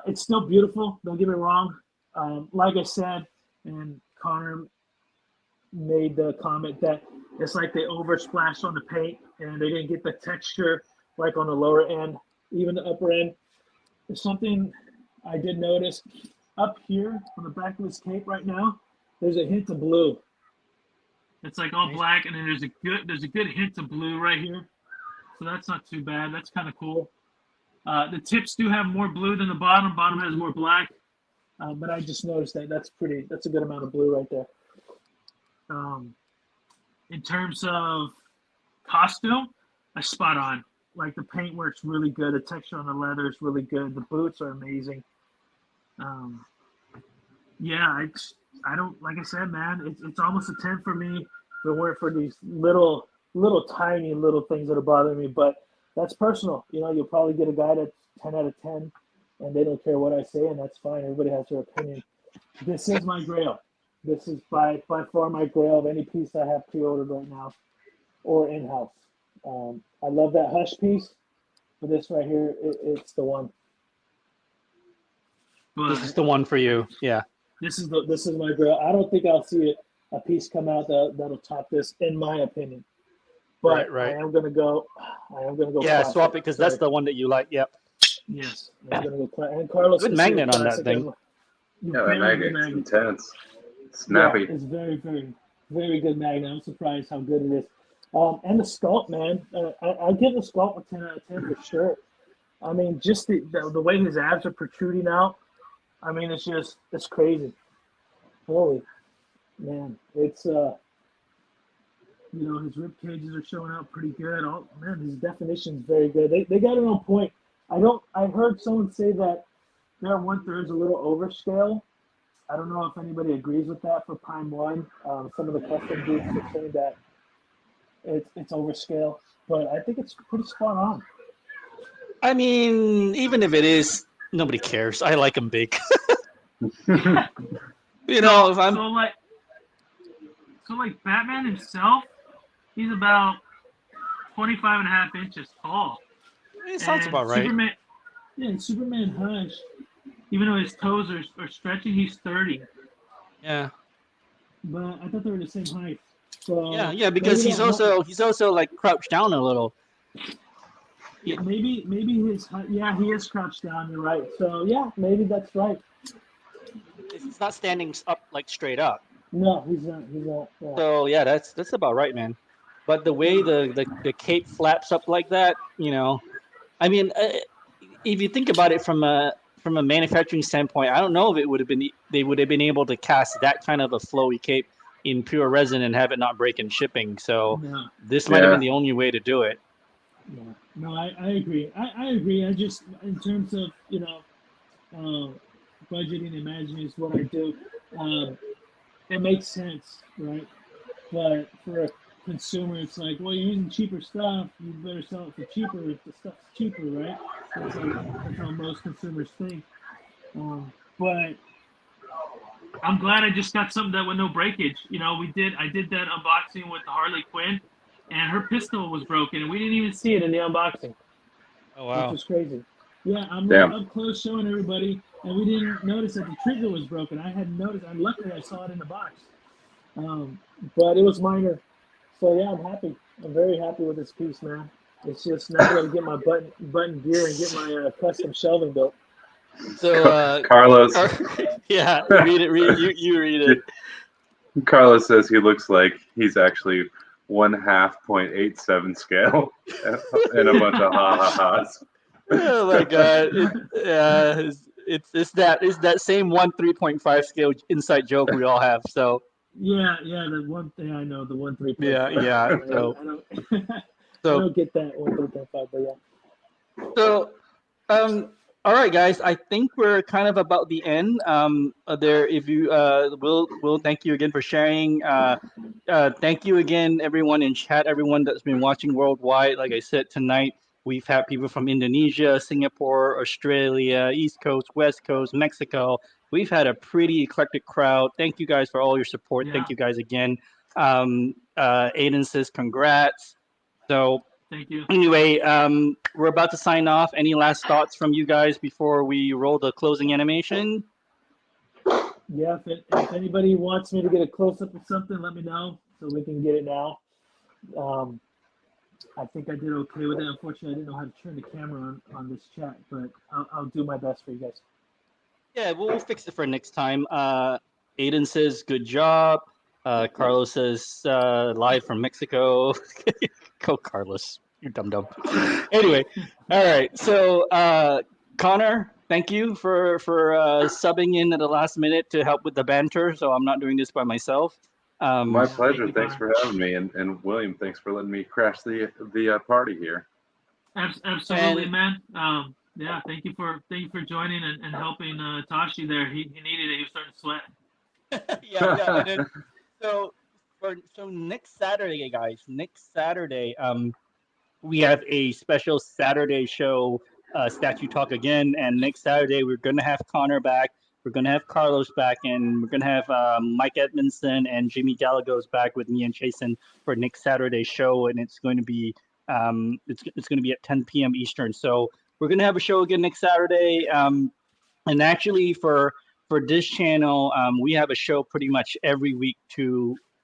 It's still beautiful, don't get me wrong. Like I said, and Connor made the comment that it's like they oversplashed on the paint and they didn't get the texture like on the lower end, even the upper end. There's something I did notice up here on the back of this cape right now. There's a hint of blue. It's like all black, and then there's a good hint of blue right here. So that's not too bad. That's kind of cool. The tips do have more blue than the bottom. Bottom has more black. But I just noticed that that's a good amount of blue right there. In terms of costume, spot on. Like the paint works really good. The texture on the leather is really good. The boots are amazing. I don't, like I said, man, it's almost a 10 for me if it weren't for these little tiny little things that are bothering me. But that's personal. You'll probably get a guy that's 10 out of 10 and they don't care what I say, and that's fine. Everybody has their opinion. This is my grail. This is by far my grail of any piece I have pre-ordered right now or in-house. I love that Hush piece, but this right here, it's the one. This is the one for you. Yeah. This is my grail. I don't think I'll see a piece come out that'll top this, in my opinion. But right. I am gonna go. Yeah, classic. Swap it because that's the one that you like. Yep. Yes, I'm gonna go. And Carlos, good magnet on that thing. Yeah, that magnet's intense. Snappy. Yeah, it's very, very, very good magnet. I'm surprised how good it is. And the sculpt, man. I give the sculpt a 10 out of 10 for sure. I mean, just the way his abs are protruding out. I mean, it's crazy. Holy man, it's his rib cages are showing out pretty good. Oh man, his definition's very good. They got it on point. I heard someone say that their 1/3 is a little overscale. I don't know if anybody agrees with that for Prime 1. Some of the custom groups are saying that it's overscale, but I think it's pretty spot on. I mean, even if it is, nobody cares. I like them big. If I'm so like Batman himself, He's about 25 and a half inches tall. It sounds about right. Superman, yeah, and Superman Hush, even though his toes are stretching, he's 30. Yeah. But I thought they were the same height. So yeah, because he's also like crouched down a little. Maybe his height. Yeah, he is crouched down. You're right. So yeah, maybe that's right. It's not standing up like straight up. No, he's not. He's not. Yeah. So yeah, that's about right, man. But the way the cape flaps up like that, I mean, if you think about it from a manufacturing standpoint, I don't know if they would have been able to cast that kind of a flowy cape in pure resin and have it not break in shipping. So this might have been the only way to do it. Yeah. No, I agree. I agree. I just, in terms of budgeting, imagining is what I do. It makes sense, right? But for a consumer, it's like, well, you're using cheaper stuff. You better sell it for cheaper if the stuff's cheaper, right? That's how most consumers think. But I'm glad I just got something that with no breakage. I did that unboxing with the Harley Quinn, and her pistol was broken, and we didn't even see it in the unboxing. Oh wow! Which was crazy. Yeah, I'm up close showing everybody, and we didn't notice that the trigger was broken. I hadn't noticed, and luckily I saw it in the box. But it was minor. So yeah, I'm happy. I'm very happy with this piece, man. It's just now I got to get my button gear and get my custom shelving built. So Carlos, yeah, read it. You read it. Carlos says he looks like he's actually 1/2.87 scale and a bunch of ha-ha-has. Oh my god! It's that same 3.5 scale inside joke we all have. So yeah, the one thing I know, the 3.5. Yeah. I don't get that 3.5, but yeah. So, all right, guys. I think we're kind of about the end. If you will thank you again for sharing. Thank you again, everyone in chat, everyone that's been watching worldwide. Like I said tonight, we've had people from Indonesia, Singapore, Australia, East Coast, West Coast, Mexico. We've had a pretty eclectic crowd. Thank you guys for all your support. Yeah. Thank you guys again. Aiden says congrats. So thank you. Anyway, we're about to sign off. Any last thoughts from you guys before we roll the closing animation? Yeah, if anybody wants me to get a close-up of something, let me know so we can get it now. I think I did okay with it. Unfortunately, I didn't know how to turn the camera on this chat, but I'll do my best for you guys. Yeah, we'll fix it for next time. Aiden says, good job. Carlos says, live from Mexico. Go, Carlos. You're dumb. Anyway, all right. So, Connor, thank you for subbing in at the last minute to help with the banter. So I'm not doing this by myself. My pleasure. Thanks for having me, and William, thanks for letting me crash the party here. Absolutely, man. Yeah, thank you for joining and helping Tashi there. He needed it. He was starting to sweat. Yeah. And then, so next Saturday, guys. Next Saturday, we have a special Saturday show, Statue Talk again. And next Saturday, we're gonna have Connor back. We're gonna have Carlos back, and we're gonna have Mike Edmondson and Jimmy Gallegos back with me and Jason for next Saturday show. And it's going to be it's going to be at 10 p.m. Eastern. So we're going to have a show again next Saturday. And actually for this channel, we have a show pretty much every week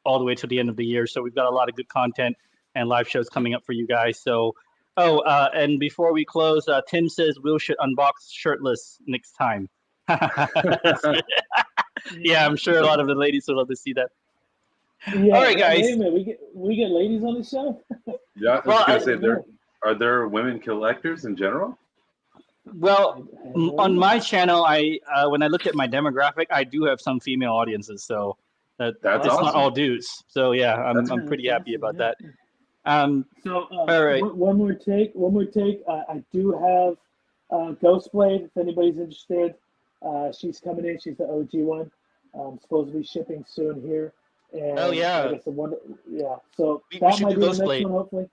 all the way to the end of the year. So we've got a lot of good content and live shows coming up for you guys. So, and before we close, Tim says Will should unbox shirtless next time. Yeah, I'm sure a lot of the ladies would love to see that. Yeah, all right, guys. Wait a minute, we get ladies on the show. Yeah, I was gonna say, are there women collectors in general? Well, on my channel, when I look at my demographic, I do have some female audiences, so that's awesome. Not all dudes. So yeah, I'm pretty happy about that. All right. One more take. I do have Ghostblade. If anybody's interested, she's coming in. She's the OG one. Supposed to be shipping soon here. And oh yeah. So we that should might do be Ghostblade. The next one, hopefully.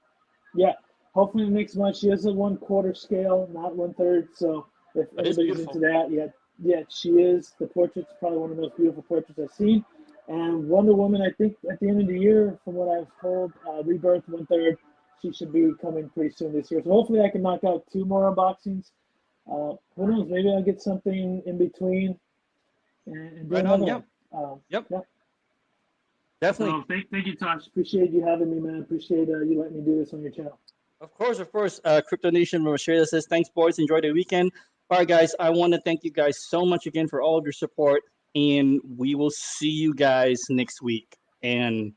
Yeah. Hopefully next month. She is a 1/4 scale, not 1/3. So if anybody's into that, yeah, she is. The portrait's probably one of the most beautiful portraits I've seen. And Wonder Woman, I think at the end of the year, from what I've told, Rebirth 1/3, she should be coming pretty soon this year. So hopefully I can knock out 2 more unboxings. Who knows? Maybe I'll get something in between and do Right on. another Yep. one. Yep. Yeah. Definitely. So thank you, Tosh. Appreciate you having me, man. Appreciate you letting me do this on your channel. Of course. Crypto Nation will share this. Thanks, boys. Enjoy the weekend. All right, guys. I want to thank you guys so much again for all of your support, and we will see you guys next week. And